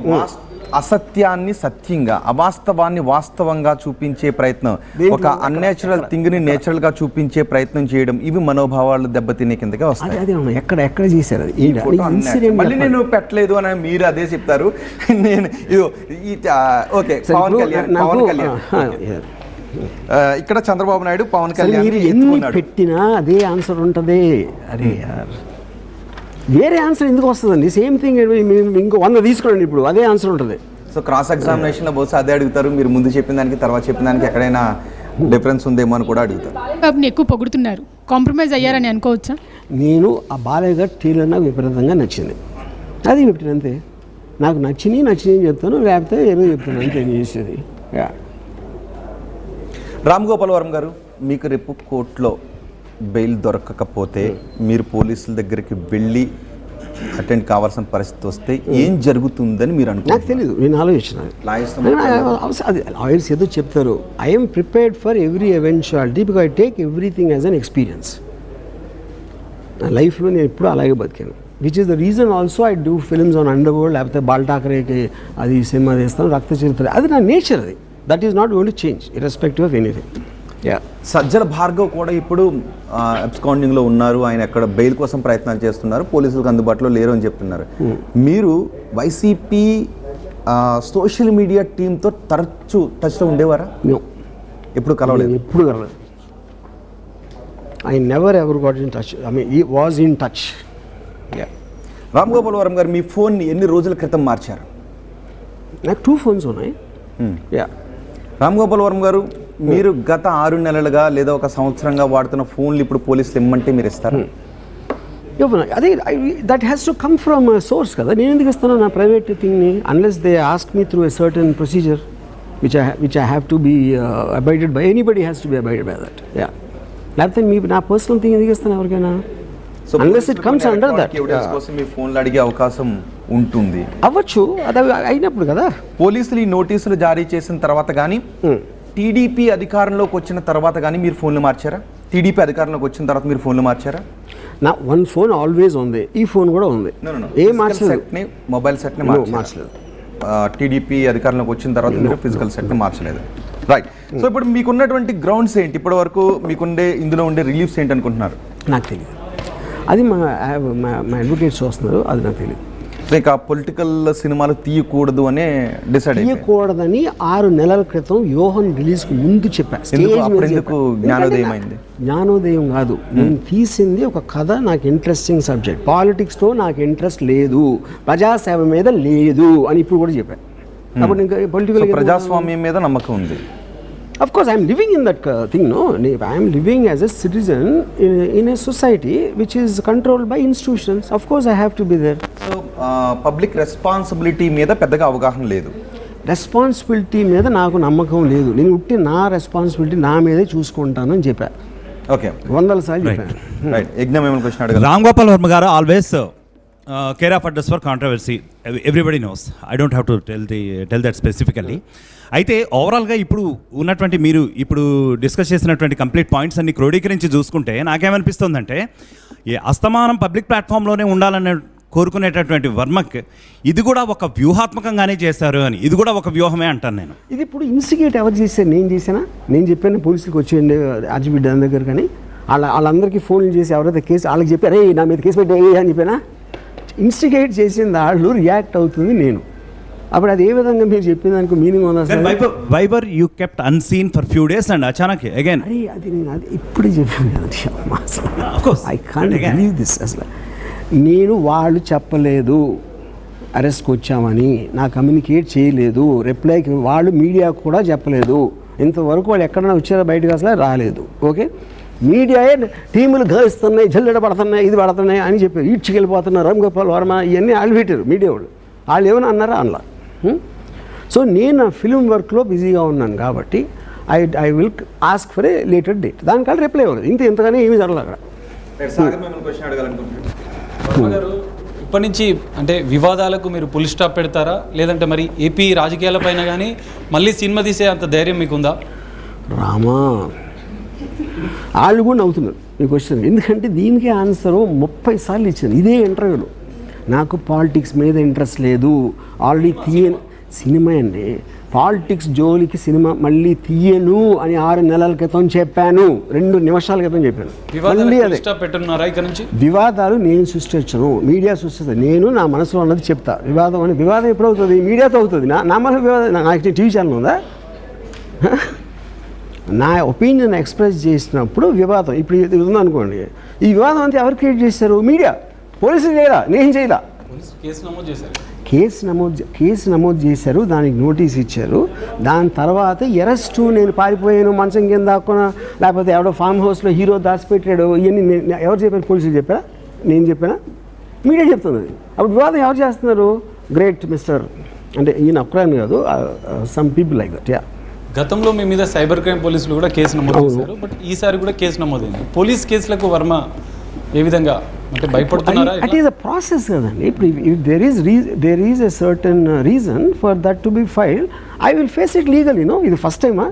అసత్యాన్ని సత్యంగా, అవాస్తవాన్ని వాస్తవంగా చూపించే ప్రయత్నం, ఒక అన్నేచురల్ థింగ్ ని నేచురల్ గా చూపించే ప్రయత్నం చేయడం, ఇవి మనోభావాలు దెబ్బతినే కిందకే వస్తాయి. అదే ఎక్కడ చేశారు అది? మళ్ళీ నేను పెట్టలేదు అని మీరు అదే చెప్తారు. నేను ఓకే, పవన్ కళ్యాణ్ ఇక్కడ చంద్రబాబు నాయుడు పవన్ కళ్యాణ్ మీరు ఎన్ని పెట్టినా అదే ఆన్సర్ ఉంటుంది. అరే యార్, వేరే ఆన్సర్ ఎందుకు వస్తుందండి? సేమ్ థింగ్ ఇంకో 100 తీసుకోండి, ఇప్పుడు అదే ఆన్సర్ ఉంటుంది. సో క్రాస్ ఎగ్జామినేషన్లో బహుశా అదే అడుగుతారు. మీరు ముందు చెప్పిన దానికి తర్వాత చెప్పిన దానికి ఎక్కడైనా డిఫరెన్స్ ఉందేమో అని కూడా అడుగుతారు. బాబుని ఎక్కువ పొగుడుతున్నారు, కాంప్రమైజ్ అయ్యారని అనుకోవచ్చా? నేను ఆ బాలయ్య గారు ట్రైలర్ నాకు విపరీతంగా నచ్చింది. అది చెప్తాను అంతే. నాకు నచ్చినవి చెప్తాను, లేకపోతే ఏదో చెప్తాను అంతే చేసేది. రామ్ గోపాల్ వర్మ గారు, మీకు రేపు కోర్టులో బెయిల్ దొరకకపోతే మీరు పోలీసుల దగ్గరికి వెళ్ళి అటెండ్ కావాల్సిన పరిస్థితి వస్తే ఏం జరుగుతుందని మీరు అనుకుంటారు? నాకు తెలియదు, నేను ఆలోచించిన. అది లాయర్స్ ఏదో చెప్తారు. I'm prepared for every eventuality because I take everything as an experience. నా లైఫ్లో నేను ఎప్పుడూ అలాగే బతికాను. Which is the reason also I do films on underworld, లేకపోతే బాల్ ఠాకరేకి అది సినిమా తీస్తాను, రక్త చరిత్ర, అది నా నేచర్. అది that is not going to change irrespective of anything. Sajjala Bhargav కూడా ఇప్పుడు అబ్స్కాండింగ్లో ఉన్నారు. ఆయన ఎక్కడ బెయిల్ కోసం ప్రయత్నాలు చేస్తున్నారు, పోలీసులకు అందుబాటులో లేరు అని చెప్తున్నారు. మీరు వైసీపీ సోషల్ మీడియా టీంతో తరచు టచ్లో ఉండేవారా? ఎప్పుడు కలవలేదు? ఎప్పుడు కలవలేదు. I never ever got in touch. I mean he was in touch. Ram Gopal Varma గారు, మీ ఫోన్ని ఎన్ని రోజుల క్రితం మార్చారు? నాకు 2 phones ఉన్నాయి. రామ్ గోపాల్ వర్మ గారు, మీరు గత 6 నెలలుగా లేదా ఒక సంవత్సరంగా వాడుతున్న ఫోన్లు ఇప్పుడు పోలీసులు ఇమ్మంటే మీరు ఇస్తారు? అదే that has to come from source కదా. నేను ఎందుకు ఇస్తాను నా ప్రైవేట్ థింగ్ని? Unless they ask me through a certain procedure which I have to be abided by. Anybody has to be abided by that. లేకపోతే నా పర్సనల్ థింగ్ ఎందుకు ఇస్తాను ఎవరికైనా? Unless it comes under that. మీ ఫోన్లు అడిగే అవకాశం ఉంటుంది, అవ్వచ్చు. అది అయినప్పుడు కదా. పోలీసులు ఈ నోటీసులు జారీ చేసిన తర్వాత కానీ, టీడీపీ అధికారంలోకి వచ్చిన తర్వాత కానీ మీరు ఫోన్లు మార్చారా? టీడీపీ అధికారంలోకి వచ్చిన తర్వాత మీరు ఫోన్లు మార్చారా? నా 1 phone ఆల్వేస్ ఉంది, ఈ ఫోన్ కూడా ఉంది. ఏ మార్చలేదు, మొబైల్ సెట్ని మార్చలేదు. టీడీపీ అధికారంలోకి వచ్చిన తర్వాత మీరు ఫిజికల్ సెట్ని మార్చలేదు. రైట్. సో ఇప్పుడు మీకున్నటువంటి గ్రౌండ్స్ ఏంటి? ఇప్పటి వరకు మీకుండే ఇందులో ఉండే రిలీఫ్స్ ఏంటి అనుకుంటున్నారు? నాకు తెలియదు. అది మా అడ్వకేట్స్ వస్తున్నారు, అది నాకు తెలియదు. ఇక పొలిటికల్ సినిమాలు తీయకూడదు అనే డిసైడ్ తీయకూడదని 6 నెలల క్రితం యోహన్ రిలీజ్కి ముందు చెప్పాను. జ్ఞానోదయం అయింది. జ్ఞానోదయం కాదు, నేను తీసింది ఒక కథ. నాకు ఇంట్రెస్టింగ్ సబ్జెక్ట్. పాలిటిక్స్లో నాకు ఇంట్రెస్ట్ లేదు, ప్రజాసేవ మీద లేదు అని ఇప్పుడు కూడా చెప్పాను. అప్పుడు ఇంకా పొలిటికల్ ప్రజాస్వామ్యం మీద నమ్మకం ఉంది. Of course, I am living in that thing, no? I am living as a citizen in a society which is controlled by institutions. Of course, I have to be there. So, public responsibility మీద పెద్దగా అవగాహన లేదు. Responsibility మీద నాకు నమ్మకం లేదు. నేను ఉట్టి నా రెస్పాన్సిబిలిటీ నా మీదే చూసుకుంటాను అని చెప్పా. ఓకే, 100 సార్లు చెప్పాను. రైట్. యజ్ఞం ఏమైనా క్వశ్చన్ అడగాలి? రామ్ గోపాల్ వర్మ గారు always care of address for controversy. Everybody knows. I don't have to tell that specifically. అయితే ఓవరాల్గా ఇప్పుడు ఉన్నటువంటి మీరు ఇప్పుడు డిస్కస్ చేసినటువంటి కంప్లీట్ పాయింట్స్ అన్ని క్రోడీకరించి చూసుకుంటే నాకేమనిపిస్తుందంటే ఈ అస్తమానం పబ్లిక్ ప్లాట్ఫామ్లోనే ఉండాలనే కోరుకునేటటువంటి వర్మకి ఇది కూడా ఒక వ్యూహాత్మకంగానే చేశారు అని, ఇది కూడా ఒక వ్యూహమే అంటాను నేను. ఇది ఇప్పుడు ఇన్స్టిగేట్ ఎవరు చేశారు? నేను చేశానా? నేను చెప్పాను పోలీసులకు వచ్చేయండి ఆర్జీబీ దాని దగ్గర, కానీ వాళ్ళందరికీ ఫోన్లు చేసి ఎవరైతే కేసు వాళ్ళకి చెప్పారు నా మీద కేసు పెట్టే అని చెప్పానా? ఇన్స్టిగేట్ చేసిన వాళ్ళు రియాక్ట్ అవుతుంది నేను. అప్పుడు అది ఏ విధంగా మీరు చెప్పిన దానికి మీనింగ్ ఉందా? Viber you kept unseen for few days and అచానక్ అగైన్. అది నేను అది ఇప్పుడే చెప్పాను కదా, ఐ కాంట్ బిలీవ్ దిస్. అసలు నేను వాళ్ళు చెప్పలేదు అరెస్ట్కి వచ్చామని, నా కమ్యూనికేట్ చేయలేదు, రిప్లైకి వాళ్ళు మీడియా కూడా చెప్పలేదు. ఇంతవరకు వాళ్ళు ఎక్కడైనా వచ్చారో బయటకు అసలు రాలేదు. ఓకే, మీడియాయే టీములు గలుస్తున్నాయి, జల్లెడ పడుతున్నాయి, ఇది పడుతున్నాయి అని చెప్పారు. ఈడ్చుకెళ్ళిపోతున్నారు రామ్ గోపాల్ వర్మ, ఇవన్నీ వాళ్ళు పెట్టారు మీడియా వాళ్ళు. వాళ్ళు ఏమైనా అన్నారా? అనలా. సో నేను నా ఫిలిం వర్క్లో బిజీగా ఉన్నాను కాబట్టి I will ask for a later date. దానికల్లా రిప్లై ఇవ్వలేదు. ఇంతగానే ఏమీ జరగలేదు అక్కడ. గారు ఇప్పటి నుంచి అంటే వివాదాలకు మీరు పులి స్టాప్ పెడతారా, లేదంటే మరి ఏపీ రాజకీయాలపైన కానీ మళ్ళీ సినిమా తీసే అంత ధైర్యం మీకుందా? రామా, వాళ్ళు కూడా నవ్వుతున్నారు ఈ క్వశ్చన్. ఎందుకంటే దీనికే ఆన్సరు 30 సార్లు ఇచ్చాను ఇదే ఇంటర్వ్యూలో. నాకు పాలిటిక్స్ మీద ఇంట్రెస్ట్ లేదు, ఆల్రెడీ తీయను. సినిమా అండి, పాలిటిక్స్ జోలికి సినిమా మళ్ళీ తీయను అని 6 నెలల క్రితం చెప్పాను, 2 నిమిషాల క్రితం చెప్పాను. మళ్ళీ అదే వివాదాలు నేను సృష్టించను, మీడియా సృష్టిస్తాను. నేను నా మనసులో ఉన్నది చెప్తా. వివాదం ఎప్పుడు అవుతుంది? మీడియాతో అవుతుంది. నా మనసు వివాదం. నాకు టీవీ ఛానల్ ఉందా? నా ఒపీనియన్ ఎక్స్ప్రెస్ చేసినప్పుడు వివాదం. ఇప్పుడు ఇది ఉందనుకోండి, ఈ వివాదం అంతా ఎవరు క్రియేట్ చేశారు? మీడియా. పోలీసులు చేయరా, నేను చేయలా. కేసు నమోదు చేశారు, దానికి నోటీస్ ఇచ్చారు. దాని తర్వాత అరెస్టు, నేను పారిపోయాను, మంచం కింద దాక్కున్నా, లేకపోతే ఎవడో ఫామ్ హౌస్లో హీరో దాచిపెట్టాడు, ఇవన్నీ ఎవరు చెప్పారు? పోలీసులు చెప్పారా? నేను చెప్పానా? మీడియా చెప్తుంది. అప్పుడు వివాదం ఎవరు చేస్తున్నారు? గ్రేట్ మిస్టర్ అంటే ఈయన ఒక్కరని కాదు, some people like that. Yeah, గతంలో మీ మీద సైబర్ క్రైమ్ పోలీసులు కూడా కేసు నమోదు చేశారు, బట్ ఈసారి కూడా కేసు నమోదైంది. పోలీస్ కేసులకు వర్మ ఏ విధంగా అంటే భయపడుతున్నారా? ఇట్ ఈస్ అ ప్రాసెస్ కదండి. ఇప్పుడు there is a certain reason for that to be filed, I will face it legal. ఇది ఫస్ట్ టైమా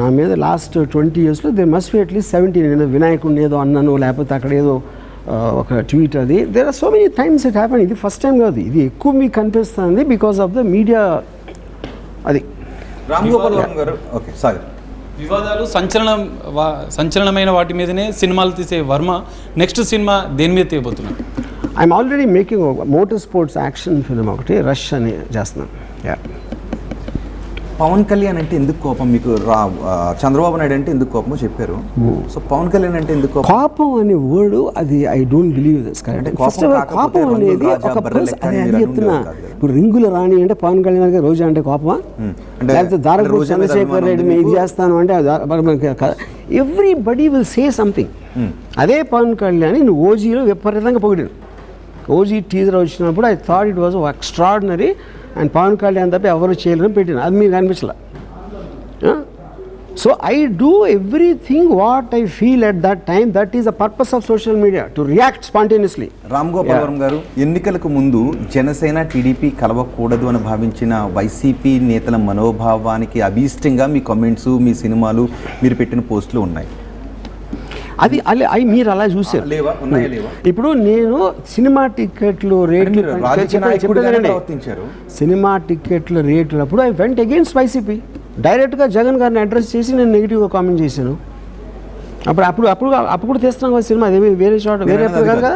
నా మీద లాస్ట్ 20 yearsలో దేర్ మస్ట్ బి అట్లీస్ట్ 17. నేను వినాయకుడిని ఏదో అన్నాను, లేకపోతే అక్కడ ఏదో ఒక ట్వీట్, అది there are so many times it happen. ఇది ఫస్ట్ టైం కాదు, ఇది ఎక్కువ మీకు కనిపిస్తుంది బికాస్ ఆఫ్ ద మీడియా. అది రామ్ గోపాల్ వర్మ గారు. ఓకే, సాగర్. వివాదాలు సంచలనమైన వాటి మీదనే సినిమాలు తీసే వర్మ నెక్స్ట్ సినిమా దేని మీద తీయబోతున్నారు? I'm already making motor sports action film ఒకటి, రష్ అని చేస్తున్నాను. పవన్ కళ్యాణ్ అంటే ఎందుకు కోపం మీకు? చంద్రబాబు నాయుడు అంటే ఎందుకు కోపమో చెప్పారు. సో పవన్ కళ్యాణ్ అంటే ఎందుకు కోపం అనే వర్డ్, అది I don't believe this. First of all కోపం అనేది ఒక చెప్తున్నా. ఇప్పుడు రింగుల రాణి అంటే పవన్ కళ్యాణ్ గారు, రోజా అంటే కోపమా? లేకపోతే దారపూర్ చంద్రశేఖర్ రెడ్డిని ఇది చేస్తాను అంటే ఎవ్రీబడి విల్ సే సంథింగ్. అదే పవన్ కళ్యాణ్ నువ్వు ఓజీలో విపరీతంగా పొగిడాను. ఓజీ టీజర్ వచ్చినప్పుడు I thought it was extraordinary and Pawan Kalyan తప్ప ఎవరు చేయలేదని పెట్టిన, అది మీకు అనిపించలే. So I do everything what I feel at that time. That is the purpose of social media, to react spontaneously. Ram Gopal Varma garu, ఎన్నికలకు ముందు జనసేన టీడీపీ కలవకూడదు అని భావించిన వైసీపీ నేతల మనోభావానికి అభీష్టంగా మీ కామెంట్స్, మీ సినిమాలు, మీరు పెట్టిన పోస్టులు ఉన్నాయి. అది మీరు అలా చూసారు. ఇప్పుడు నేను సినిమా టికెట్లు రేట్లు సినిమా టికెట్ల రేట్లప్పుడు ఐ వెంట్ అగేన్స్ట్ వైసీపీ. డైరెక్ట్గా జగన్ గారిని అడ్రస్ చేసి నేను నెగిటివ్గా కామెంట్ చేశాను. అప్పుడు కూడా తీస్తున్నాం కదా సినిమా, అదే వేరే చోట వేరే కాదు కదా.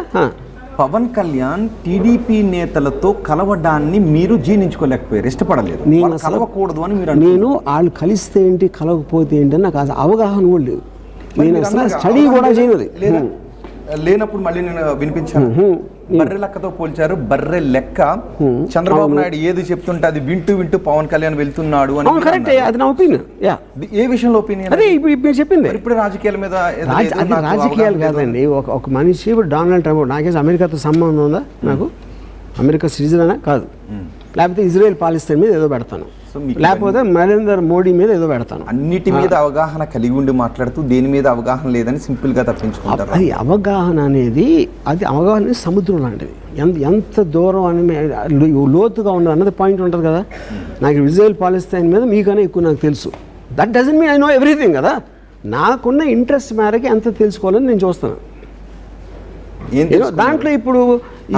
పవన్ కళ్యాణ్ టీడీపీ నేతలతో కలవడాన్ని మీరు జీర్ణించుకోలేకపోయారు, ఇష్టపడలేదు. నేను కలవకూడదు అని మీరు. నేను వాళ్ళు కలిస్తే ఏంటి, కలవకపోతే ఏంటి అని నాకు అవగాహన కూడా లేదు. నేను అసలు స్టడీ కూడా చేయలేదు. లేనప్పుడు మళ్ళీ నేను వినిపించాను. బర్రె లెక్కతో పోల్చారు. బర్రె లెక్క చంద్రబాబు నాయుడు ఏది చెప్తుంటే అది వింటూ పవన్ కళ్యాణ్ వెళ్తున్నాడు అని. కరెక్ట్, అది నా ఒపీనియన్. ఏ విషయంలో ఒపీనియన్? అదే ఇప్పుడు చెప్పింది. ఇప్పుడు రాజకీయాల మీద రాజకీయాలు కాదండి. ఒక మనిషి ఇప్పుడు డొనాల్డ్ ట్రంప్, నాకేసి అమెరికాతో సంబంధం ఉందా? నాకు అమెరికా సిటిజన్ కాదు, లేకపోతే ఇజ్రాయెల్ పాలిస్తీన్ మీద ఏదో పెడతాను. సో మీకు లేకపోతే నరేంద్ర మోడీ మీద ఏదో పెడతాను. అన్నిటి మీద అవగాహన కలిగి ఉండి మాట్లాడుతూ దేని మీద అవగాహన లేదని సింపుల్గా తప్పించుకుంటారు. అది అవగాహన అనేది సముద్రం లాంటిది. ఎంత దూరం అని లోతుగా ఉండదు అన్నది పాయింట్ ఉంటుంది కదా. నాకు ఇజ్రాయెల్ పాలస్తీన్ మీద మీకన్నా ఎక్కువ నాకు తెలుసు. That doesn't mean I know everything కదా. నాకున్న ఇంట్రెస్ట్ మేరకి ఎంత తెలుసుకోవాలని నేను చూస్తాను. దాంట్లో ఇప్పుడు ఈ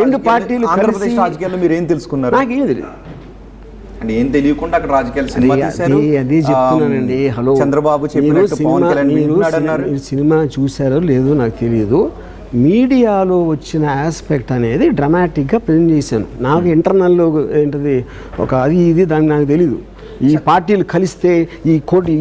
రెండు పార్టీలు ఆంధ్రప్రదేశ్ రాజకీయాల్లో మీరు ఏం తెలుసుకున్నారు? నాకేం తెలియదు అంటే ఏం తెలియకుండా అక్కడ రాజకీయాలు సినిమా తీశారు. అదే చెప్తున్నానండి. హలో, చంద్రబాబు చెప్పినట్టు పవన్ కళ్యాణ్ వింటున్నాడన్నారు. మీరు సినిమా చూసారో లేదో నాకు తెలియదు. మీడియాలో వచ్చిన ఆస్పెక్ట్ అనేది డ్రామాటిక్గా ప్రజెంట్ చేశాను. నాకు ఇంటర్నల్లో ఏంటిది ఒక ఇది దాన్ని నాకు తెలీదు. ఈ పార్టీలు కలిస్తే ఈ కోటి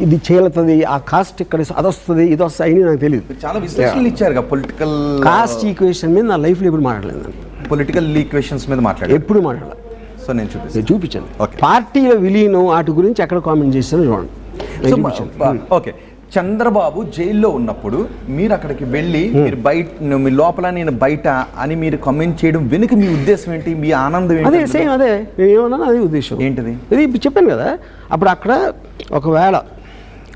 ఇది చేయలుతుంది, ఆ కాస్ట్ ఇక్కడ అది వస్తుంది, ఇది వస్తాయి అని నాకు తెలియదు. చాలా విశ్లేషణలు ఇచ్చారు. పొలిటికల్ కాస్ట్ ఈక్వేషన్ మీద నా లైఫ్లో ఎప్పుడు మాట్లాడలేదు. పొలిటికల్ ఈక్వేషన్స్ మీద మాట్లాడారు. ఎప్పుడు మాట్లాడాలి. సో నేను చూపించాను. పార్టీల విలీనం వాటి గురించి ఎక్కడ కామెంట్ చేశాను చూడండి. ఓకే, చంద్రబాబు జైల్లో ఉన్నప్పుడు మీరు అక్కడికి వెళ్ళి మీరు బయట మీ లోపల నేను బయట అని మీరు కామెంట్ చేయడం వెనుక మీ ఉద్దేశం ఏంటి? మీ ఆనందం ఏంటి? అదే సేమ్ అదే నేను ఏమన్నాను, అదే ఉద్దేశం. ఏంటిది? ఇది చెప్పాను కదా. అప్పుడు అక్కడ ఒకవేళ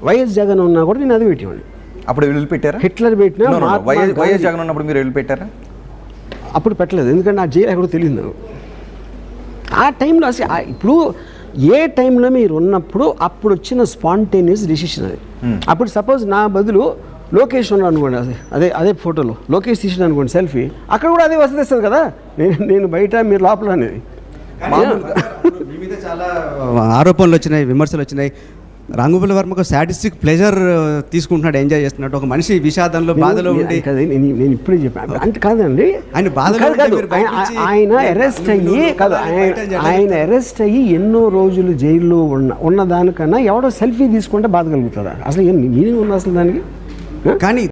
వైఎస్ జగన్ ఉన్నా కూడా నేను అది పెట్టేవాడిని. అప్పుడు వదిలిపెట్టారా? హిట్లర్ పెట్టినా వైఎస్ జగన్ ఉన్నప్పుడు మీరు వదిలిపెట్టారా? అప్పుడు పెట్టలేదు, ఎందుకంటే ఆ జైలు ఎక్కడో తెలియదు నాకు. ఆ టైంలో అసలు ఇప్పుడు ఏ టైంలో మీరు ఉన్నప్పుడు అప్పుడు వచ్చిన స్పాంటేనియస్ డిసిషన్ అది. అప్పుడు సపోజ్ నా బదులు లోకేష్ ఉన్నాడు అనుకోండి, అదే ఫోటోలో లోకేష్ తీసిన అనుకోండి సెల్ఫీ, అక్కడ కూడా అదే వస్తుంది కదా. నేను బయట మీరు లోపల అనేది. మీ మీద చాలా ఆరోపణలు వచ్చినాయి, విమర్శలు వచ్చినాయి. రాంగోపాల్ వర్మకు సాటిస్టిక్ ప్లెజర్ తీసుకుంటున్నాడు, ఎంజాయ్ చేస్తున్నాడు. ఒక మనిషి విషాదంలో బాధలో ఉండి నేను ఇప్పుడే చెప్పాను అంటే కాదండి. ఆయన అరెస్ట్ అయ్యి ఎన్నో రోజులు జైల్లో ఉన్న దానికన్నా ఎవడో సెల్ఫీ తీసుకుంటే బాధ కలుగుతుందా? అసలు ఏం మీనింగ్ ఉంది అసలు దానికి? కానీ